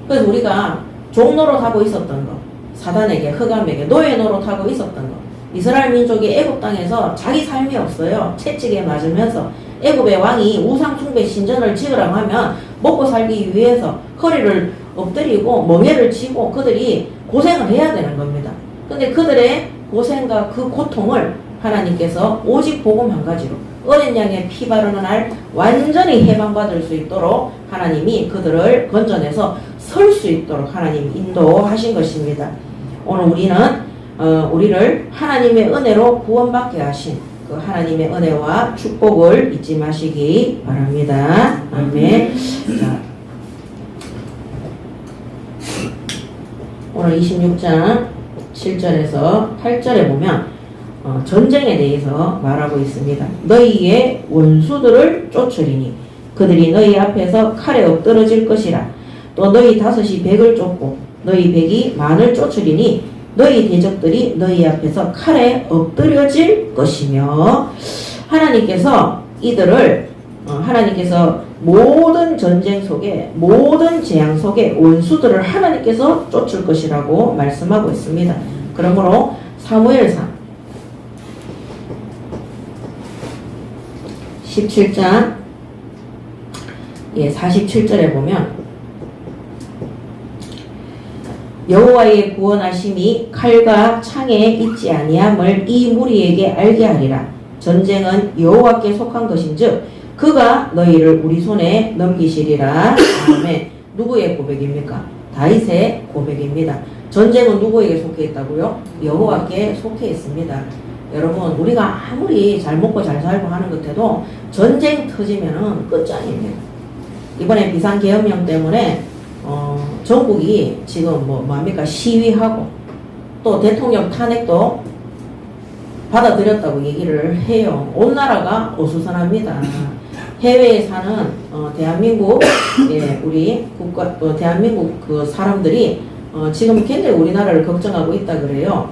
그래서 우리가 종노릇하고 있었던 것, 사단에게, 흑암에게 노예 노릇하고 있었던 것, 이스라엘 민족이 애굽 땅에서 자기 삶이 없어요. 채찍에 맞으면서 애굽의 왕이 우상 숭배 신전을 지으라고 하면 먹고 살기 위해서 허리를 엎드리고 멍에를 치고 그들이 고생을 해야 되는 겁니다. 근데 그들의 고생과 그 고통을 하나님께서 오직 복음 한 가지로 어린 양의 피 바르는 날 완전히 해방받을 수 있도록 하나님이 그들을 건져내서 설 수 있도록 하나님이 인도하신 것입니다. 오늘 우리를 하나님의 은혜로 구원받게 하신 그 하나님의 은혜와 축복을 잊지 마시기 바랍니다. 아멘. 자, 오늘 26장 7절에서 8절에 보면 전쟁에 대해서 말하고 있습니다. 너희의 원수들을 쫓으리니 그들이 너희 앞에서 칼에 엎드러질 것이라. 또 너희 다섯이 백을 쫓고 너희 백이 만을 쫓으리니 너희 대적들이 너희 앞에서 칼에 엎드려질 것이며 하나님께서 이들을 하나님께서 모든 전쟁 속에 모든 재앙 속에 원수들을 하나님께서 쫓을 것이라고 말씀하고 있습니다. 그러므로 사무엘상 17장 47절에 보면 여호와의 구원하심이 칼과 창에 있지 아니함을 이 무리에게 알게 하리라. 전쟁은 여호와께 속한 것인즉 그가 너희를 우리 손에 넘기시리라. 아멘. 누구의 고백입니까? 다윗의 고백입니다. 전쟁은 누구에게 속해 있다고요? 여호와께 속해 있습니다. 여러분, 우리가 아무리 잘 먹고 잘 살고 하는 것 해도 전쟁 터지면은 끝장입니다. 이번에 비상계엄령 때문에 전국이 지금 뭡니까? 시위하고 또 대통령 탄핵도 받아들였다고 얘기를 해요. 온 나라가 어수선합니다. 해외에 사는 대한민국 우리 국가 대한민국 그 사람들이 지금 굉장히 우리나라를 걱정하고 있다 그래요.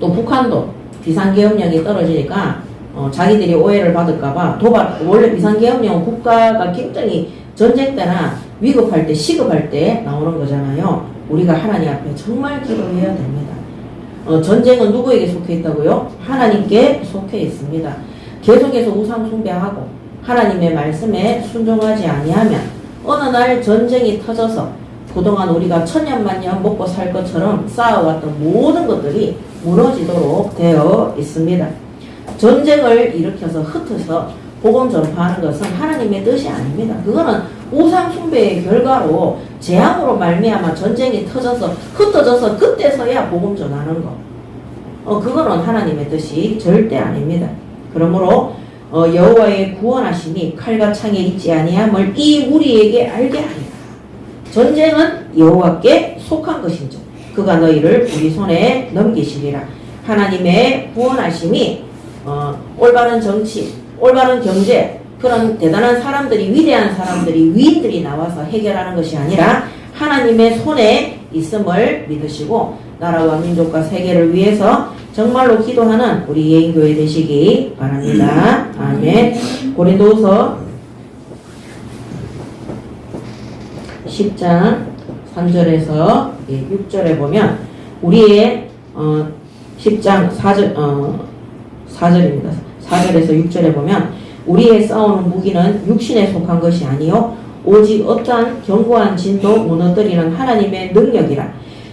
또 북한도 비상계엄령이 떨어지니까 자기들이 오해를 받을까봐 원래 비상계엄령은 국가가 굉장히 전쟁 때나 위급할 때 시급할 때 나오는 거잖아요. 우리가 하나님 앞에 정말 기도해야 됩니다. 전쟁은 누구에게 속해 있다고요? 하나님께 속해 있습니다. 계속해서 우상 숭배하고 하나님의 말씀에 순종하지 아니하면 어느 날 전쟁이 터져서 그동안 우리가 천년만년 먹고 살 것처럼 쌓아왔던 모든 것들이 무너지도록 되어 있습니다. 전쟁을 일으켜서 흩어서 복음 전파하는 것은 하나님의 뜻이 아닙니다. 그거는 우상 숭배의 결과로 재앙으로 말미암아 전쟁이 터져서 흩어져서 그때서야 복음 전하는 거. 그거는 하나님의 뜻이 절대 아닙니다. 그러므로 여호와의 구원하심이 칼과 창에 있지 아니함을 이 우리에게 알게 하리라. 전쟁은 여호와께 속한 것인지 그가 너희를 우리 손에 넘기시리라. 하나님의 구원하심이 올바른 정치, 올바른 경제, 그런 대단한 사람들이, 위대한 사람들이, 위인들이 나와서 해결하는 것이 아니라 하나님의 손에 있음을 믿으시고 나라와 민족과 세계를 위해서 정말로 기도하는 우리 예인교회 되시기 바랍니다. 아멘. 고린도후서 10장 3절에서 6절에 보면 우리의 10장 4절입니다. 4절에서 6절에 보면 우리의 싸우는 무기는 육신에 속한 것이 아니요 오직 어떠한 견고한 진도 무너뜨리는 하나님의 능력이라.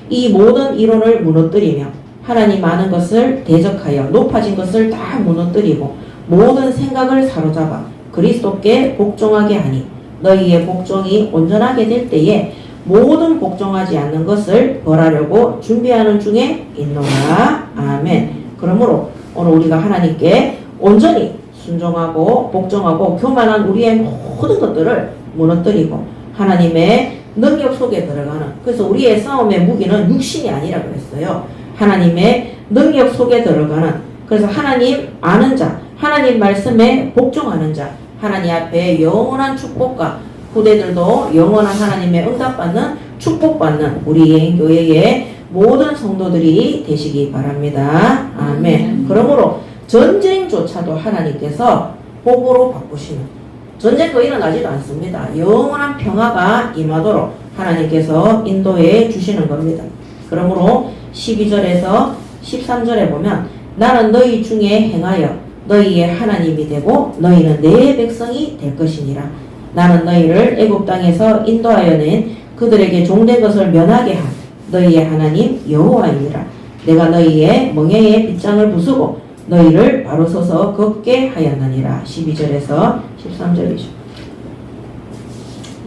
이 모든 이론을 무너뜨리며 하나님 아는 것을 대적하여 높아진 것을 다 무너뜨리고 모든 생각을 사로잡아 그리스도께 복종하게 하니 너희의 복종이 온전하게 될 때에 모든 복종하지 않는 것을 벌하려고 준비하는 중에 있노라. 아멘. 그러므로 오늘 우리가 하나님께 온전히 순종하고 복종하고 교만한 우리의 모든 것들을 무너뜨리고 하나님의 능력 속에 들어가는, 그래서 우리의 싸움의 무기는 육신이 아니라 그랬어요. 하나님의 능력 속에 들어가는, 그래서 하나님 아는 자, 하나님 말씀에 복종하는 자, 하나님 앞에 영원한 축복과 후대들도 영원한 하나님의 응답받는 축복받는 우리 예인교회의 모든 성도들이 되시기 바랍니다. 아멘. 그러므로 전쟁조차도 하나님께서 복으로 바꾸시는, 전쟁도 일어나지도 않습니다. 영원한 평화가 임하도록 하나님께서 인도해 주시는 겁니다. 그러므로 12절에서 13절에 보면 나는 너희 중에 행하여 너희의 하나님이 되고 너희는 내 백성이 될 것이니라. 나는 너희를 애굽 땅에서 인도하여 낸 그들에게 종된 것을 면하게 한 너희의 하나님 여호와이니라. 내가 너희의 멍에의 빗장을 부수고 너희를 바로 서서 걷게 하였느니라. 12절에서 13절이죠.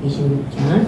26장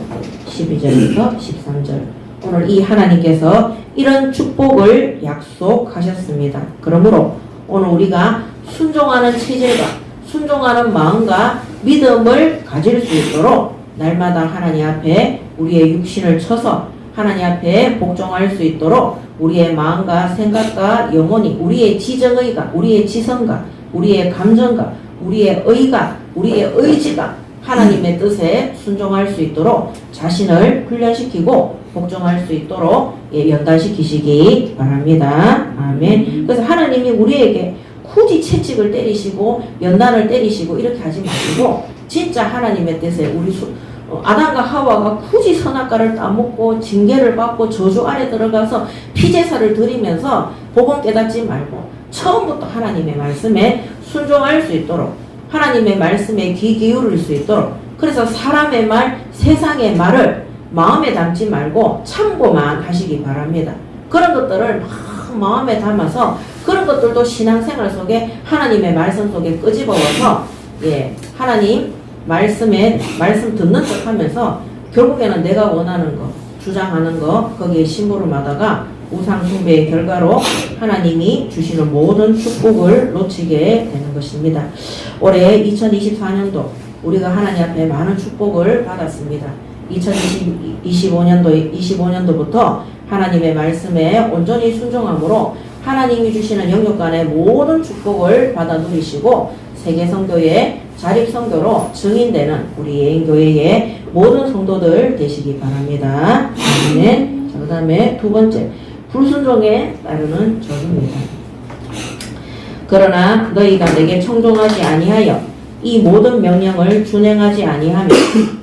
12절에서 13절. 오늘 이 하나님께서 이런 축복을 약속하셨습니다. 그러므로 오늘 우리가 순종하는 체질과 순종하는 마음과 믿음을 가질 수 있도록 날마다 하나님 앞에 우리의 육신을 쳐서 하나님 앞에 복종할 수 있도록 우리의 마음과 생각과 영혼이, 우리의 지정의가, 우리의 지성과 우리의 감정과 우리의 의가, 우리의 의지가 하나님의 뜻에 순종할 수 있도록 자신을 훈련시키고 복종할 수 있도록 예, 연단시키시기 바랍니다. 아멘. 그래서 하나님이 우리에게 굳이 채찍을 때리시고 연단을 때리시고 이렇게 하지 마시고 진짜 하나님의 뜻에 우리 아담과 하와가 굳이 선악과를 따먹고 징계를 받고 저주 아래 들어가서 피제사를 드리면서 복음 깨닫지 말고 처음부터 하나님의 말씀에 순종할 수 있도록 하나님의 말씀에 귀 기울일 수 있도록 그래서 사람의 말, 세상의 말을 마음에 담지 말고 참고만 하시기 바랍니다. 그런 것들을 막 마음에 담아서 그런 것들도 신앙생활 속에 하나님의 말씀 속에 끄집어와서 예, 하나님 말씀 듣는 척 하면서 결국에는 내가 원하는 거, 주장하는 거, 거기에 심부름 하다가 우상 숭배의 결과로 하나님이 주시는 모든 축복을 놓치게 되는 것입니다. 올해 2024년도 우리가 하나님 앞에 많은 축복을 받았습니다. 2025년도부터 하나님의 말씀에 온전히 순종함으로 하나님이 주시는 영역 간의 모든 축복을 받아 누리시고 세계성교의 자립성교로 증인되는 우리 예인교회의 모든 성도들 되시기 바랍니다. 아멘. 자, 그 다음에 두 번째, 불순종에 따르는 저주입니다. 그러나 너희가 내게 청종하지 아니하여 이 모든 명령을 준행하지 아니하며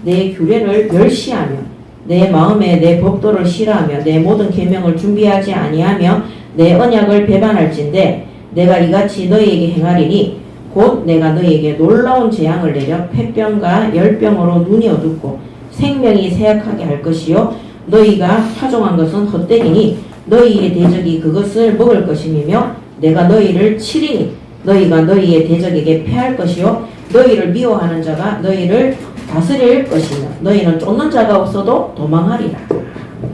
내 규례를 멸시하며 내 마음에 내 법도를 싫어하며 내 모든 계명을 준비하지 아니하며 내 언약을 배반할진대 내가 이같이 너희에게 행하리니 곧 내가 너희에게 놀라운 재앙을 내려 폐병과 열병으로 눈이 어둡고 생명이 쇠약하게 할 것이요 너희가 파종한 것은 헛되이니 너희의 대적이 그것을 먹을 것이며 내가 너희를 치리니 너희가 너희의 대적에게 패할 것이요 너희를 미워하는 자가 너희를 다스릴 것이며 너희는 쫓는 자가 없어도 도망하리라.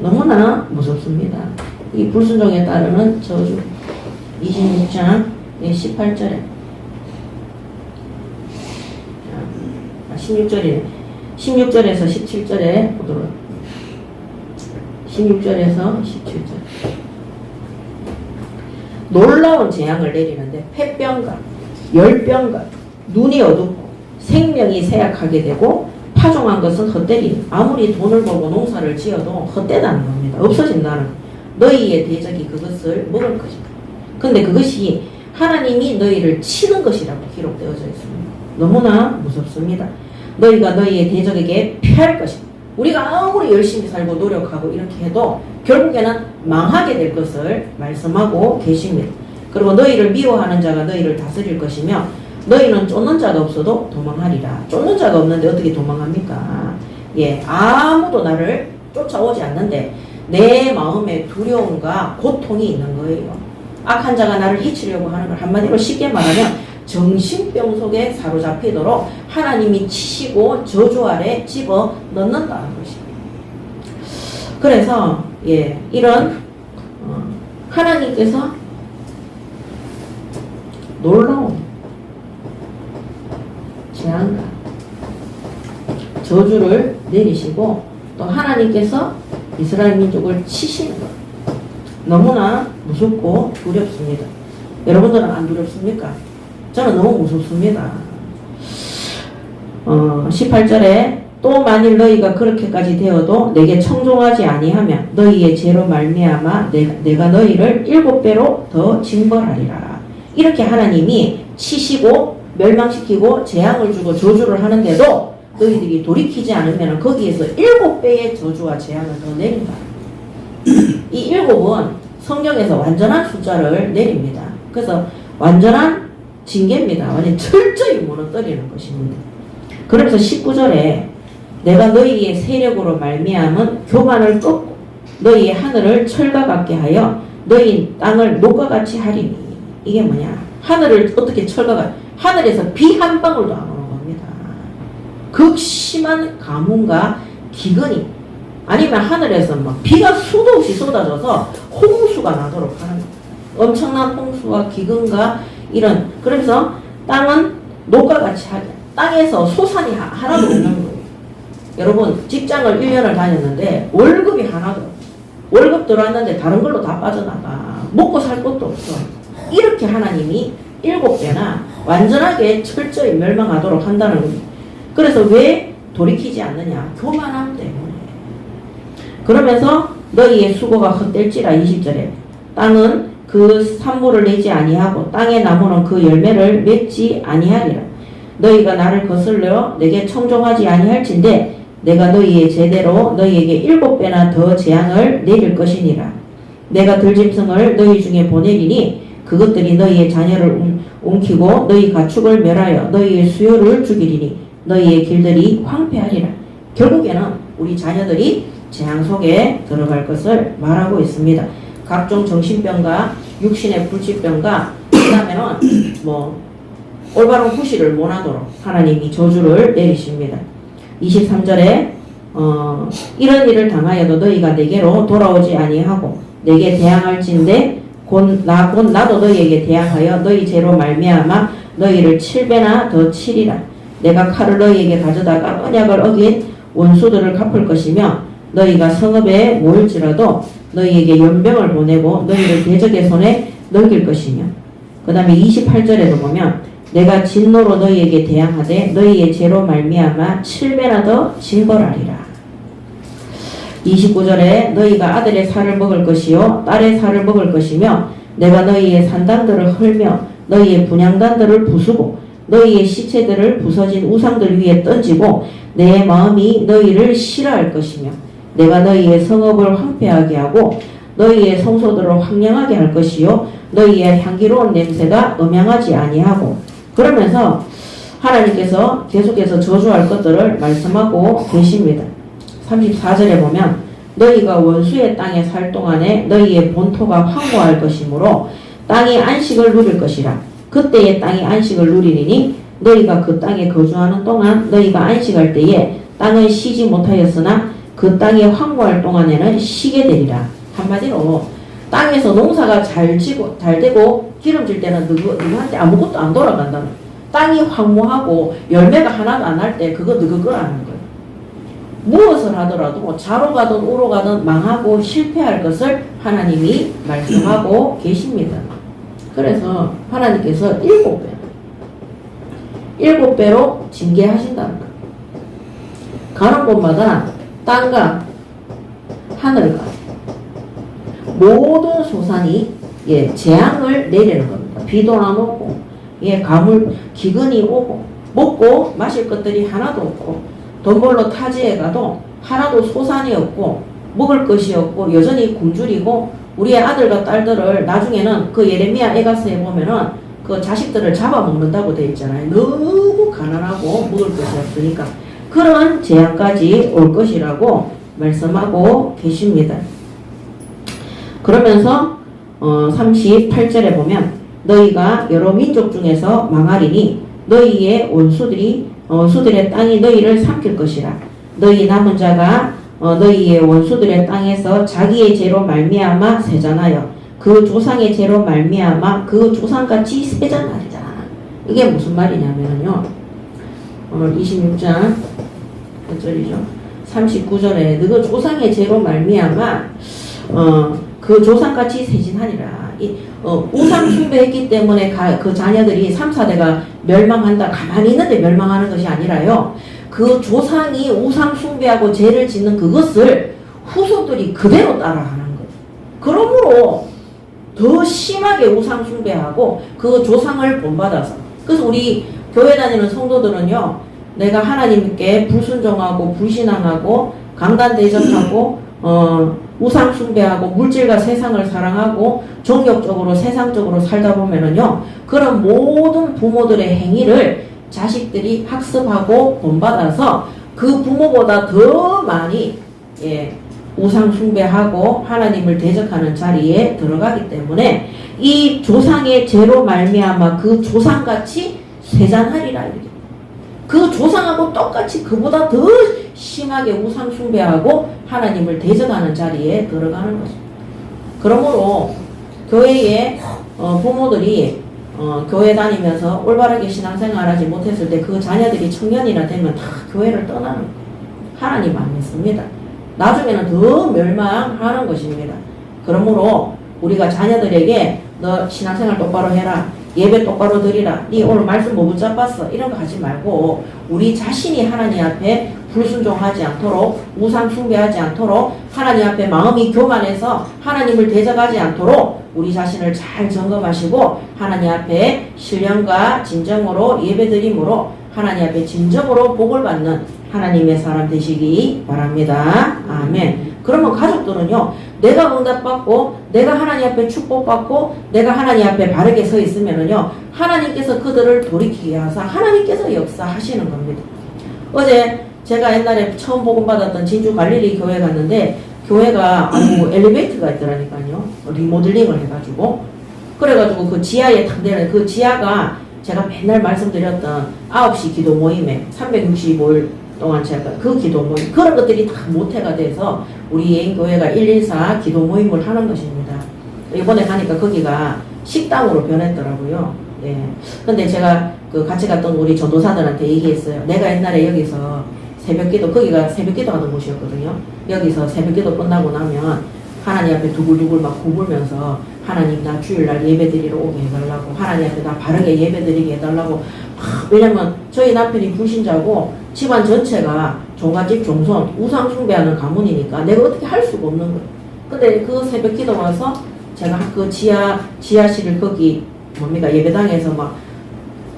너무나 무섭습니다. 이 불순종에 따르는 저주 26장 18절에 16절이네. 16절에서 17절에 보도록 16절에서 17절 놀라운 재앙을 내리는데 폐병과 열병과 눈이 어둡고 생명이 쇠약하게 되고 파종한 것은 헛되리니 아무리 돈을 벌고 농사를 지어도 헛되다는 겁니다. 없어진다는 너희의 대적이 그것을 먹을 것이다. 근데 그것이 하나님이 너희를 치는 것이라고 기록되어져 있습니다. 너무나 무섭습니다. 너희가 너희의 대적에게 피할 것이다. 우리가 아무리 열심히 살고 노력하고 이렇게 해도 결국에는 망하게 될 것을 말씀하고 계십니다. 그리고 너희를 미워하는 자가 너희를 다스릴 것이며 너희는 쫓는 자가 없어도 도망하리라. 쫓는 자가 없는데 어떻게 도망합니까? 예, 아무도 나를 쫓아오지 않는데 내 마음에 두려움과 고통이 있는 거예요. 악한 자가 나를 해치려고 하는 걸 한마디로 쉽게 말하면 정신병 속에 사로잡히도록 하나님이 치시고 저주 아래 집어 넣는다는 것입니다. 그래서 예, 이런 하나님께서 놀라운 재앙과 저주를 내리시고 또 하나님께서 이스라엘 민족을 치시는 것 너무나 무섭고 두렵습니다. 여러분들은 안 두렵습니까? 저는 너무 무섭습니다. 18절에 또 만일 너희가 그렇게까지 되어도 내게 청종하지 아니하면 너희의 죄로 말미암아 내가 너희를 7배로 더 징벌하리라. 이렇게 하나님이 치시고 멸망시키고 재앙을 주고 저주를 하는데도 너희들이 돌이키지 않으면 거기에서 7배의 저주와 재앙을 더 내린다. 이 7은 성경에서 완전한 숫자를 내립니다. 그래서 완전한 징계입니다. 완전 철저히 무너뜨리는 것입니다. 그러면서 19절에 내가 너희의 세력으로 말미암은 교만을 꺾고 너희의 하늘을 철과 같게 하여 너희 땅을 녹과 같이 하리니. 이게 뭐냐? 하늘을 어떻게 철과 같이 하늘에서 비 한 방울도 안 오는 겁니다. 극심한 가뭄과 기근이 아니면 하늘에서 막 비가 수도 없이 쏟아져서 홍수가 나도록 하는 겁니다. 엄청난 홍수와 기근과 이런 그래서 땅은 녹과 같이 하게 땅에서 소산이 하나도 없는 거예요. 여러분 직장을 1년을 다녔는데 월급이 하나도 월급 들어왔는데 다른 걸로 다 빠져나가 먹고 살 것도 없어. 이렇게 하나님이 7배나 완전하게 철저히 멸망하도록 한다는 겁니다. 그래서 왜 돌이키지 않느냐? 교만함 때문에. 그러면서 너희의 수고가 헛될지라. 20절에 땅은 그 산물을 내지 아니하고 땅의 나무는 그 열매를 맺지 아니하리라. 너희가 나를 거슬러 내게 청종하지 아니할진대 내가 너희의 제대로 너희에게 7배나 더 재앙을 내릴 것이니라. 내가 들짐승을 너희 중에 보내리니 그것들이 너희의 자녀를 움키고 너희 가축을 멸하여 너희의 수요를 죽이리니 너희의 길들이 황폐하리라. 결국에는 우리 자녀들이 재앙 속에 들어갈 것을 말하고 있습니다. 각종 정신병과 육신의 불치병과 그 다음에는 올바른 후시를 못하도록 하나님이 저주를 내리십니다. 23절에 이런 일을 당하여도 너희가 내게로 돌아오지 아니하고 내게 대항할진대 곧 나도 너희에게 대항하여 너희 죄로 말미암아 너희를 7배나 더 치리라. 내가 칼을 너희에게 가져다가 언약을 어긴 원수들을 갚을 것이며 너희가 성읍에 모일지라도 너희에게 연병을 보내고 너희를 대적의 손에 넘길 것이며 그 다음에 28절에도 보면 내가 진노로 너희에게 대항하되 너희의 죄로 말미암아 7배나 더 징벌하리라. 29절에 너희가 아들의 살을 먹을 것이요 딸의 살을 먹을 것이며 내가 너희의 산당들을 헐며 너희의 분향단들을 부수고 너희의 시체들을 부서진 우상들 위에 던지고 내 마음이 너희를 싫어할 것이며 내가 너희의 성읍을 황폐하게 하고 너희의 성소들을 황량하게 할 것이요 너희의 향기로운 냄새가 음양하지 아니하고. 그러면서 하나님께서 계속해서 저주할 것들을 말씀하고 계십니다. 34절에 보면 너희가 원수의 땅에 살 동안에 너희의 본토가 황무할 것이므로 땅이 안식을 누릴 것이라. 그때의 땅이 안식을 누리리니 너희가 그 땅에 거주하는 동안 너희가 안식할 때에 땅은 쉬지 못하였으나 그 땅이 황무할 동안에는 쉬게 되리라. 한마디로 땅에서 농사가 잘 되고 기름질 때는 누구한테 아무것도 안 돌아간다는. 땅이 황무하고 열매가 하나도 안 날 때 그거 너희 거라는 거예요. 무엇을 하더라도 좌로 가든 우로 가든 망하고 실패할 것을 하나님이 말씀하고 계십니다. 그래서 하나님께서 7배로 징계하신다는 거예요. 가는 곳마다 땅과 하늘과 모든 소산이 재앙을 내리는 겁니다. 비도 안 오고 가물 기근이 오고 먹고 마실 것들이 하나도 없고 돈 벌러 타지에 가도 하나도 소산이 없고 먹을 것이 없고 여전히 굶주리고 우리의 아들과 딸들을 나중에는 그 예레미야 에가서에 보면은 그 자식들을 잡아먹는다고 되어 있잖아요. 너무 가난하고 먹을 것이 없으니까 그런 재앙까지 올 것이라고 말씀하고 계십니다. 그러면서 38절에 보면 너희가 여러 민족 중에서 망하리니 너희의 원수들의 땅이 너희를 삼킬 것이라. 너희 남은 자가 너희의 원수들의 땅에서 자기의 죄로 말미암아 세잔하여 그 조상의 죄로 말미암아 그 조상같이 세잔하리라. 이게 무슨 말이냐면요. 26장 몇 절이죠? 39절에 너희 조상의 죄로 말미암아 그 조상같이 세진하리라. 우상 숭배했기 때문에 그 자녀들이 3, 4대가 멸망한다. 가만히 있는데 멸망하는 것이 아니라요. 그 조상이 우상 숭배하고 죄를 짓는 그것을 후손들이 그대로 따라하는 거예요. 그러므로 더 심하게 우상 숭배하고 그 조상을 본받아서. 그래서 우리 교회 다니는 성도들은요. 내가 하나님께 불순종하고 불신앙하고 강단 대적하고 우상 숭배하고 물질과 세상을 사랑하고 정욕적으로 세상적으로 살다 보면은요. 그런 모든 부모들의 행위를 자식들이 학습하고 본받아서 그 부모보다 더 많이 우상 숭배하고 하나님을 대적하는 자리에 들어가기 때문에 이 조상의 죄로 말미암아 그 조상같이 세잔하리라. 이렇게. 그 조상하고 똑같이 그보다 더 심하게 우상 숭배하고 하나님을 대적하는 자리에 들어가는 것입니다. 그러므로 교회의 부모들이 교회 다니면서 올바르게 신앙생활하지 못했을 때 그 자녀들이 청년이나 되면 다 교회를 떠나는 거예요. 하나님 안 믿습니다. 나중에는 더 멸망하는 것입니다. 그러므로 우리가 자녀들에게 너 신앙생활 똑바로 해라. 예배 똑바로 드리라. 네 오늘 말씀 뭐 붙잡았어. 이런 거 하지 말고 우리 자신이 하나님 앞에 불순종하지 않도록, 우상 숭배하지 않도록, 하나님 앞에 마음이 교만해서 하나님을 대적하지 않도록 우리 자신을 잘 점검하시고 하나님 앞에 신령과 진정으로 예배드림으로 하나님 앞에 진정으로 복을 받는 하나님의 사람 되시기 바랍니다. 아멘. 그러면 가족들은요, 내가 응답받고 내가 하나님 앞에 축복받고 내가 하나님 앞에 바르게 서 있으면은요, 하나님께서 그들을 돌이키게 하사 하나님께서 역사하시는 겁니다. 어제 제가 옛날에 처음 복음 받았던 진주 갈릴리 교회 갔는데 교회가 엘리베이터가 있더라니까요. 리모델링을 해가지고 그래가지고 그 지하에 탁 내려, 그 지하가 제가 맨날 말씀드렸던 9시 기도 모임에 365일 동안 제가 그 기도 모임 그런 것들이 다 모태가 돼서 우리 예인교회가 114 기도 모임을 하는 것입니다. 이번에 가니까 거기가 식당으로 변했더라고요. 예. 근데 제가 그 같이 갔던 우리 전도사들한테 얘기했어요. 내가 옛날에 여기서 새벽기도, 거기가 새벽기도 하던 곳이었거든요. 여기서 새벽기도 끝나고 나면 하나님 앞에 두글두글 막 구불면서 하나님 나 주일날 예배드리러 오게 해달라고, 하나님 앞에 나 바르게 예배드리게 해달라고. 왜냐면 저희 남편이 불신자고 집안 전체가 종갓집 종손 우상 숭배하는 가문이니까 내가 어떻게 할 수가 없는 거예요. 근데 그 새벽기도 와서 제가 그 지하실을 거기 뭡니까 예배당에서 막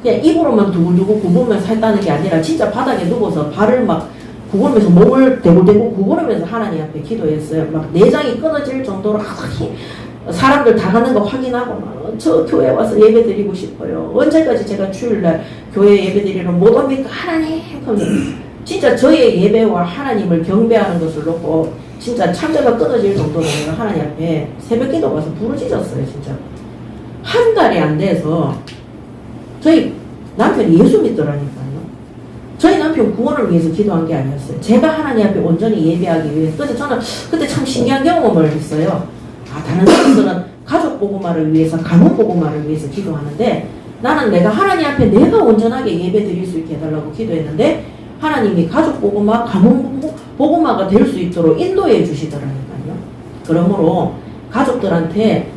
그냥 입으로만 두글두글 구부면서 했다는 게 아니라 진짜 바닥에 누워서 발을 막 구부면서 몸을 대굴대굴 구부르면서 하나님 앞에 기도했어요. 막 내장이 끊어질 정도로 사람들 다 가는 거 확인하고 막 저 교회 와서 예배 드리고 싶어요. 언제까지 제가 주일날 교회 예배 드리러 못 옵니까? 하나님! 진짜 저의 예배와 하나님을 경배하는 것을 놓고 진짜 참자가 끊어질 정도로 내가 하나님 앞에 새벽 기도 가서 부르짖었어요. 진짜 한 달이 안 돼서 저희 남편이 예수 믿더라니까요. 저희 남편 구원을 위해서 기도한 게 아니었어요. 제가 하나님 앞에 온전히 예배하기 위해서. 그래서 저는 그때 참 신기한 경험을 했어요. 다른 사람들은 가족 복음화를 위해서, 가문 복음화를 위해서 기도하는데 나는 내가 하나님 앞에 내가 온전하게 예배 드릴 수 있게 해달라고 기도했는데 하나님이 가족 복음화, 가문 복음화가 될 수 있도록 인도해 주시더라니까요. 그러므로 가족들한테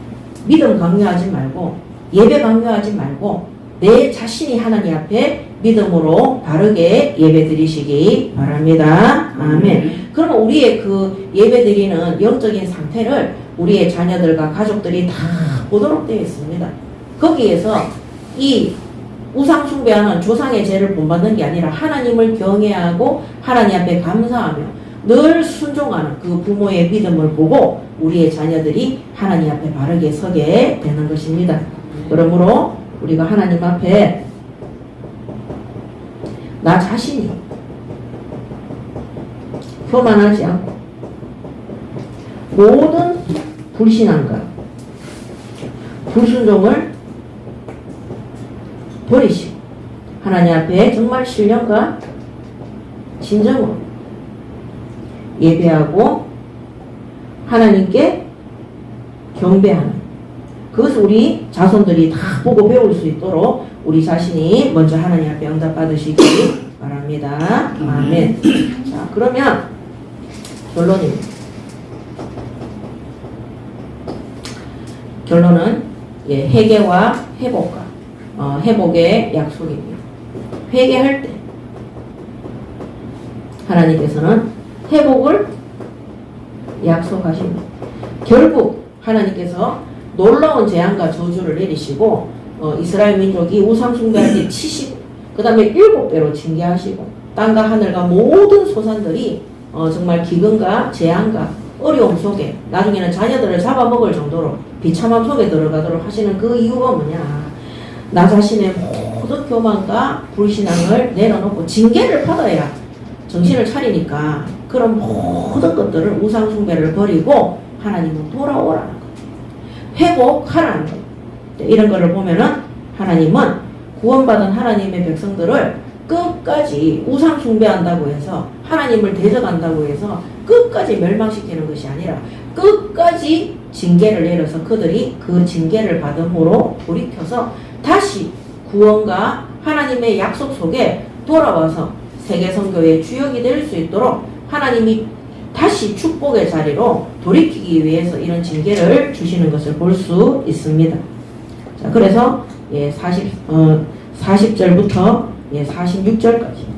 믿음 강요하지 말고 예배 강요하지 말고 내 자신이 하나님 앞에 믿음으로 바르게 예배 드리시기 바랍니다. 아멘. 그러면 우리의 그 예배 드리는 영적인 상태를 우리의 자녀들과 가족들이 다 보도록 되어 있습니다. 거기에서 이 우상 숭배하는 조상의 죄를 본받는 게 아니라 하나님을 경외하고 하나님 앞에 감사하며 늘 순종하는 그 부모의 믿음을 보고 우리의 자녀들이 하나님 앞에 바르게 서게 되는 것입니다. 그러므로 우리가 하나님 앞에 나 자신이 교만하지 않고 모든 불신앙과 불순종을 버리시고 하나님 앞에 정말 신령과 진정으로 예배하고 하나님께 경배하는 그것을 우리 자손들이 다 보고 배울 수 있도록 우리 자신이 먼저 하나님 앞에 응답받으시기 바랍니다. 아멘. 자, 그러면 결론입니다. 결론은 회개와 회복과 회복의 약속입니다. 회개할 때 하나님께서는 회복을 약속하십니다. 결국 하나님께서 놀라운 재앙과 저주를 내리시고 이스라엘 민족이 우상 숭배할 때 치시고 그 다음에 7배로 징계하시고 땅과 하늘과 모든 소산들이 정말 기근과 재앙과 어려움 속에 나중에는 자녀들을 잡아먹을 정도로 비참함 속에 들어가도록 하시는 그 이유가 뭐냐, 나 자신의 모든 교만과 불신앙을 내려놓고 징계를 받아야 정신을 차리니까 그런 모든 것들을 우상 숭배를 버리고 하나님은 돌아오라는 거예요. 회복하라는 거예요. 이런 거를 보면은 하나님은 구원받은 하나님의 백성들을 끝까지 우상 숭배한다고 해서 하나님을 대적한다고 해서 끝까지 멸망시키는 것이 아니라 끝까지 징계를 내려서 그들이 그 징계를 받음으로 돌이켜서 다시 구원과 하나님의 약속 속에 돌아와서 세계선교의 주역이 될 수 있도록 하나님이 다시 축복의 자리로 돌이키기 위해서 이런 징계를 주시는 것을 볼 수 있습니다. 자, 그래서 40절부터 46절까지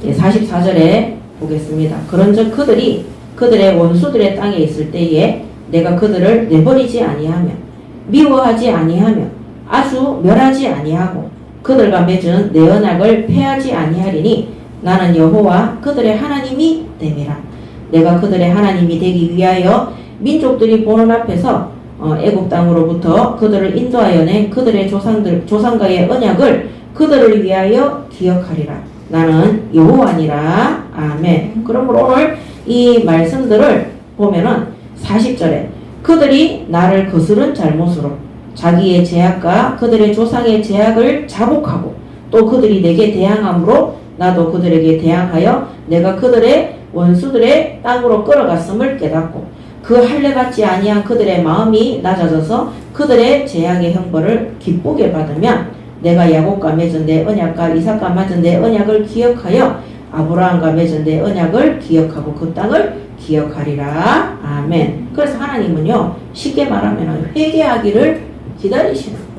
44절에 보겠습니다. 그런즉 그들이 그들의 원수들의 땅에 있을 때에 내가 그들을 내버리지 아니하며 미워하지 아니하며 아주 멸하지 아니하고 그들과 맺은 내 언약을 폐하지 아니하리니 나는 여호와 그들의 하나님이 됨이라. 내가 그들의 하나님이 되기 위하여 민족들이 보는 앞에서 애굽 땅으로부터 그들을 인도하여 낸 그들의 조상과의 언약을 그들을 위하여 기억하리라. 나는 여호와니라. 아멘. 그러므로 오늘 이 말씀들을 보면은 40절에 그들이 나를 거스른 잘못으로 자기의 죄악과 그들의 조상의 죄악을 자복하고 또 그들이 내게 대항함으로 나도 그들에게 대항하여 내가 그들의 원수들의 땅으로 끌어갔음을 깨닫고 그 할례 받지 아니한 그들의 마음이 낮아져서 그들의 죄악의 형벌을 기쁘게 받으면 내가 야곱과 맺은 내 언약과 이삭과 맺은 내 언약을 기억하여 아브라함과 맺은 내 언약을 기억하고 그 땅을 기억하리라. 아멘. 그래서 하나님은요, 쉽게 말하면 회개하기를 기다리시는 거예요.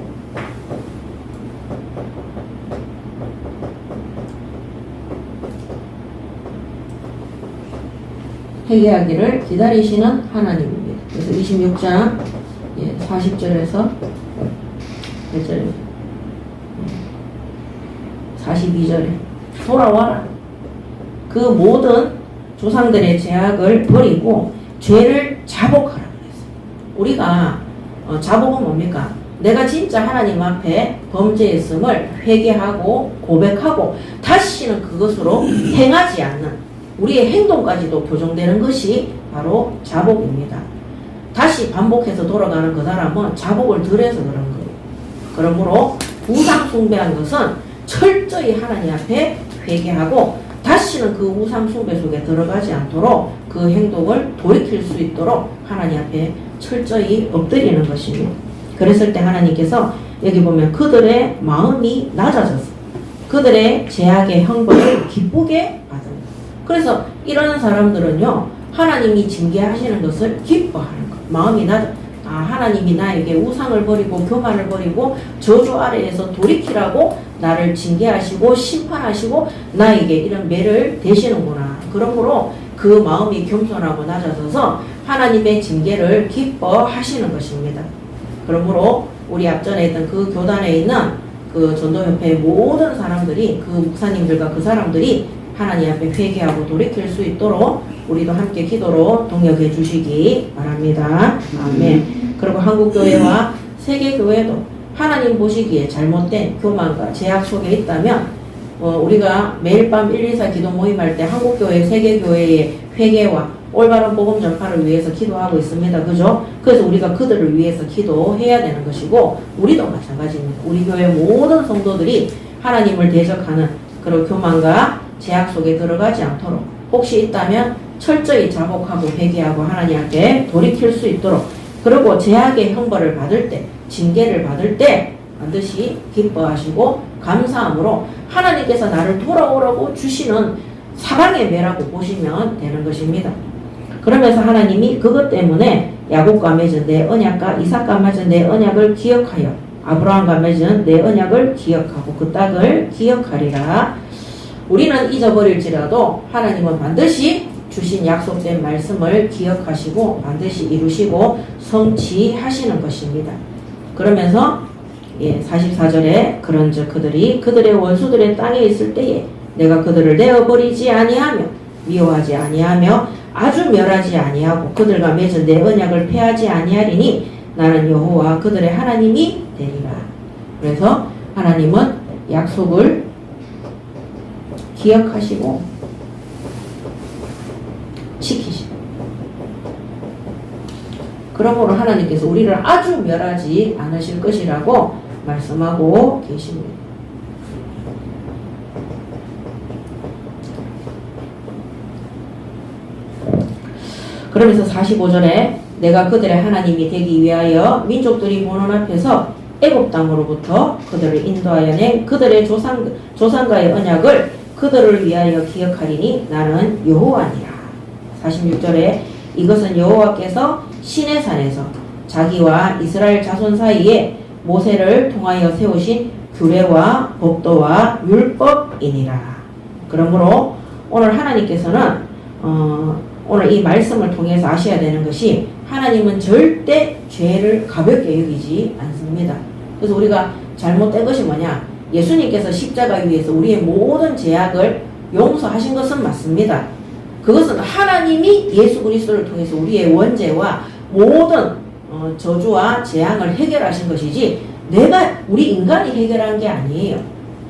회개하기를 기다리시는 하나님입니다. 그래서 26장 40절에서 몇 절입니까? 42절에 돌아와라. 그 모든 조상들의 죄악을 버리고 죄를 자복하라 그랬어요. 우리가 자복은 뭡니까? 내가 진짜 하나님 앞에 범죄했음을 회개하고 고백하고 다시는 그것으로 행하지 않는 우리의 행동까지도 교정되는 것이 바로 자복입니다. 다시 반복해서 돌아가는 그 사람은 자복을 덜 해서 그런 거예요. 그러므로 우상 숭배한 것은 철저히 하나님 앞에 회개하고 다시는 그 우상 숭배 속에 들어가지 않도록 그 행동을 돌이킬 수 있도록 하나님 앞에 철저히 엎드리는 것입니다. 그랬을 때 하나님께서 여기 보면 그들의 마음이 낮아져서 그들의 죄악의 형벌을 기쁘게 받습니다. 그래서 이러는 사람들은요, 하나님이 징계하시는 것을 기뻐하는 것. 마음이 낮아. 하나님이 나에게 우상을 버리고 교만을 버리고 저주 아래에서 돌이키라고 나를 징계하시고 심판하시고 나에게 이런 매를 대시는구나. 그러므로 그 마음이 겸손하고 낮아져서 하나님의 징계를 기뻐하시는 것입니다. 그러므로 우리 앞전에 있던 그 교단에 있는 그 전도협회의 모든 사람들이 그 목사님들과 그 사람들이 하나님 앞에 회개하고 돌이킬 수 있도록 우리도 함께 기도로 동역해 주시기 바랍니다. 아멘. 그리고 한국교회와 세계교회도 하나님 보시기에 잘못된 교만과 죄악 속에 있다면 우리가 매일 밤 124 기도 모임할 때 한국교회, 세계교회의 회개와 올바른 복음 전파를 위해서 기도하고 있습니다. 그죠? 그래서 우리가 그들을 위해서 기도해야 되는 것이고 우리도 마찬가지입니다. 우리 교회 모든 성도들이 하나님을 대적하는 그런 교만과 죄악 속에 들어가지 않도록 혹시 있다면 철저히 자복하고 회개하고 하나님 앞에 돌이킬 수 있도록 그리고 죄악의 형벌을 받을 때 징계를 받을 때 반드시 기뻐하시고 감사함으로 하나님께서 나를 돌아오라고 주시는 사랑의 매라고 보시면 되는 것입니다. 그러면서 하나님이 그것 때문에 야곱과 맺은 내 언약과 이삭과 맺은 내 언약을 기억하여 아브라함과 맺은 내 언약을 기억하고 그 땅을 기억하리라. 우리는 잊어버릴지라도 하나님은 반드시 주신 약속된 말씀을 기억하시고 반드시 이루시고 성취하시는 것입니다. 그러면서 44절에 그런즉 그들이 그들의 원수들의 땅에 있을 때에 내가 그들을 내어버리지 아니하며 미워하지 아니하며 아주 멸하지 아니하고 그들과 맺은 내 언약을 폐하지 아니하리니 나는 여호와 그들의 하나님이 되리라. 그래서 하나님은 약속을 기억하시고 지키시고 그러므로 하나님께서 우리를 아주 멸하지 않으실 것이라고 말씀하고 계십니다. 그러면서 45절에 내가 그들의 하나님이 되기 위하여 민족들이 보는 앞에서 애굽 땅으로부터 그들을 인도하여 낸 그들의 조상과의 언약을 그들을 위하여 기억하리니 나는 여호와니라. 46절에 이것은 여호와께서 시내산에서 자기와 이스라엘 자손 사이에 모세를 통하여 세우신 규례와 법도와 율법이니라. 그러므로 오늘 하나님께서는 오늘 이 말씀을 통해서 아셔야 되는 것이 하나님은 절대 죄를 가볍게 여기지 않습니다. 그래서 우리가 잘못된 것이 뭐냐? 예수님께서 십자가 위에서 우리의 모든 죄악을 용서하신 것은 맞습니다. 그것은 하나님이 예수 그리스도를 통해서 우리의 원죄와 모든 저주와 재앙을 해결하신 것이지 우리 인간이 해결한 게 아니에요.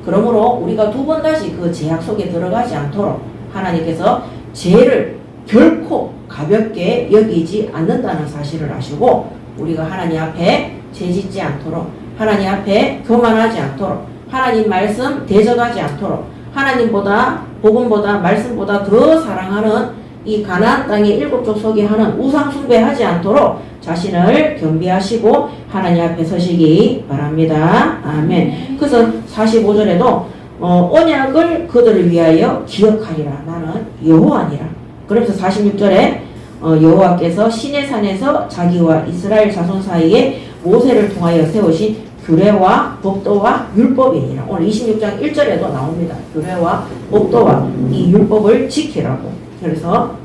그러므로 우리가 두 번 다시 그 죄악 속에 들어가지 않도록 하나님께서 죄를 결코 가볍게 여기지 않는다는 사실을 아시고 우리가 하나님 앞에 죄짓지 않도록 하나님 앞에 교만하지 않도록 하나님 말씀 대적하지 않도록 하나님보다 복음보다 말씀보다 더 사랑하는 이 가나안 땅의 7족 속에 하는 우상 숭배하지 않도록 자신을 겸비하시고 하나님 앞에 서시기 바랍니다. 아멘. 그래서 45절에도 언약을 그들을 위하여 기억하리라. 나는 여호와니라. 그러면서 46절에 여호와께서 시내산에서 자기와 이스라엘 자손 사이에 모세를 통하여 세우신 규례와 법도와 율법이니라. 오늘 26장 1절에도 나옵니다. 규례와 법도와 이 율법을 지키라고. 그래서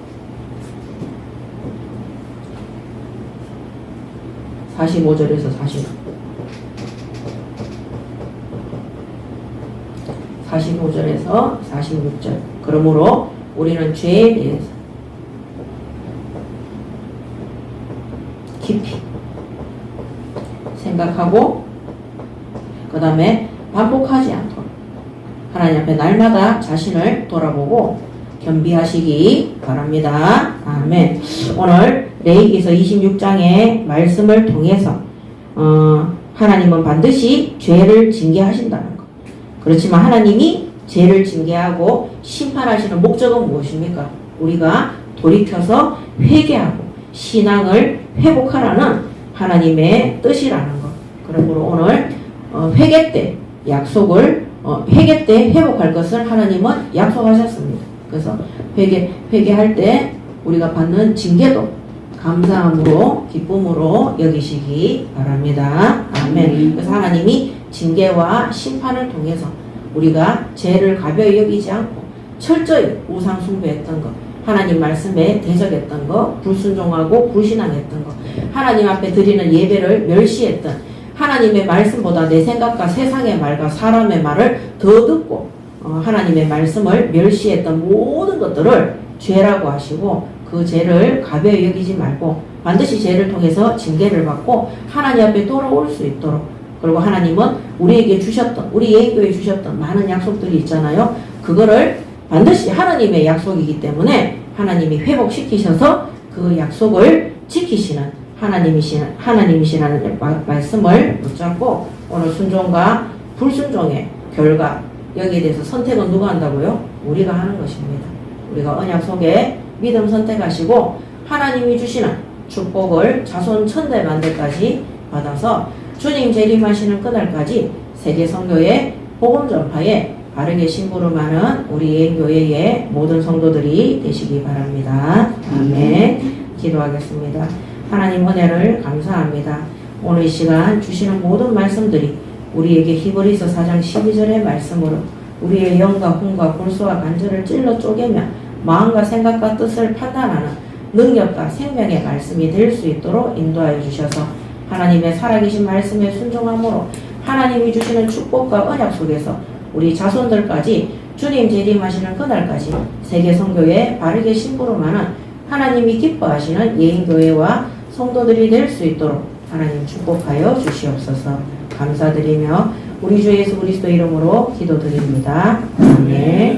45절에서 45절에서 46절. 그러므로 우리는 죄에 대해서 깊이 생각하고 그 다음에 반복하지 않도록 하나님 앞에 날마다 자신을 돌아보고 겸비하시기 바랍니다. 아멘. 오늘 레위기서 26장의 말씀을 통해서 하나님은 반드시 죄를 징계하신다는 것. 그렇지만 하나님이 죄를 징계하고 심판하시는 목적은 무엇입니까? 우리가 돌이켜서 회개하고 신앙을 회복하라는 하나님의 뜻이라는 것. 그러므로 오늘 회개 때 약속을 회개 때 회복할 것을 하나님은 약속하셨습니다. 그래서 회개할 때 우리가 받는 징계도 감사함으로 기쁨으로 여기시기 바랍니다. 아멘. 그래서 하나님이 징계와 심판을 통해서 우리가 죄를 가벼이 여기지 않고 철저히 우상 숭배했던 것, 하나님 말씀에 대적했던 것, 불순종하고 불신앙했던 것, 하나님 앞에 드리는 예배를 멸시했던 하나님의 말씀보다 내 생각과 세상의 말과 사람의 말을 더 듣고 하나님의 말씀을 멸시했던 모든 것들을 죄라고 하시고 그 죄를 가벼이 여기지 말고 반드시 죄를 통해서 징계를 받고 하나님 앞에 돌아올 수 있도록 그리고 하나님은 우리에게 주셨던 우리 예교에 주셨던 많은 약속들이 있잖아요. 그거를 반드시 하나님의 약속이기 때문에 하나님이 회복시키셔서 그 약속을 지키시는 하나님이시라는 말씀을 붙잡고 오늘 순종과 불순종의 결과 여기에 대해서 선택은 누가 한다고요? 우리가 하는 것입니다. 우리가 언약 속에 믿음 선택하시고 하나님이 주시는 축복을 자손 천대 만대까지 받아서 주님 재림하시는 그날까지 세계 선교의 복음 전파에 바르게 심부름하는 우리 예교회의 모든 성도들이 되시기 바랍니다. 아멘. 기도하겠습니다. 하나님 은혜를 감사합니다. 오늘 이 시간 주시는 모든 말씀들이 우리에게 히브리서 4장 12절의 말씀으로 우리의 영과 혼과 골수와 관절을 찔러 쪼개며 마음과 생각과 뜻을 판단하는 능력과 생명의 말씀이 될 수 있도록 인도하여 주셔서 하나님의 살아계신 말씀에 순종함으로 하나님이 주시는 축복과 언약 속에서 우리 자손들까지 주님 재림하시는 그날까지 세계 선교에 바르게 심부름하는 하나님이 기뻐하시는 예인교회와 성도들이 될 수 있도록 하나님 축복하여 주시옵소서. 감사드리며 우리 주 예수 그리스도 이름으로 기도드립니다. 아멘.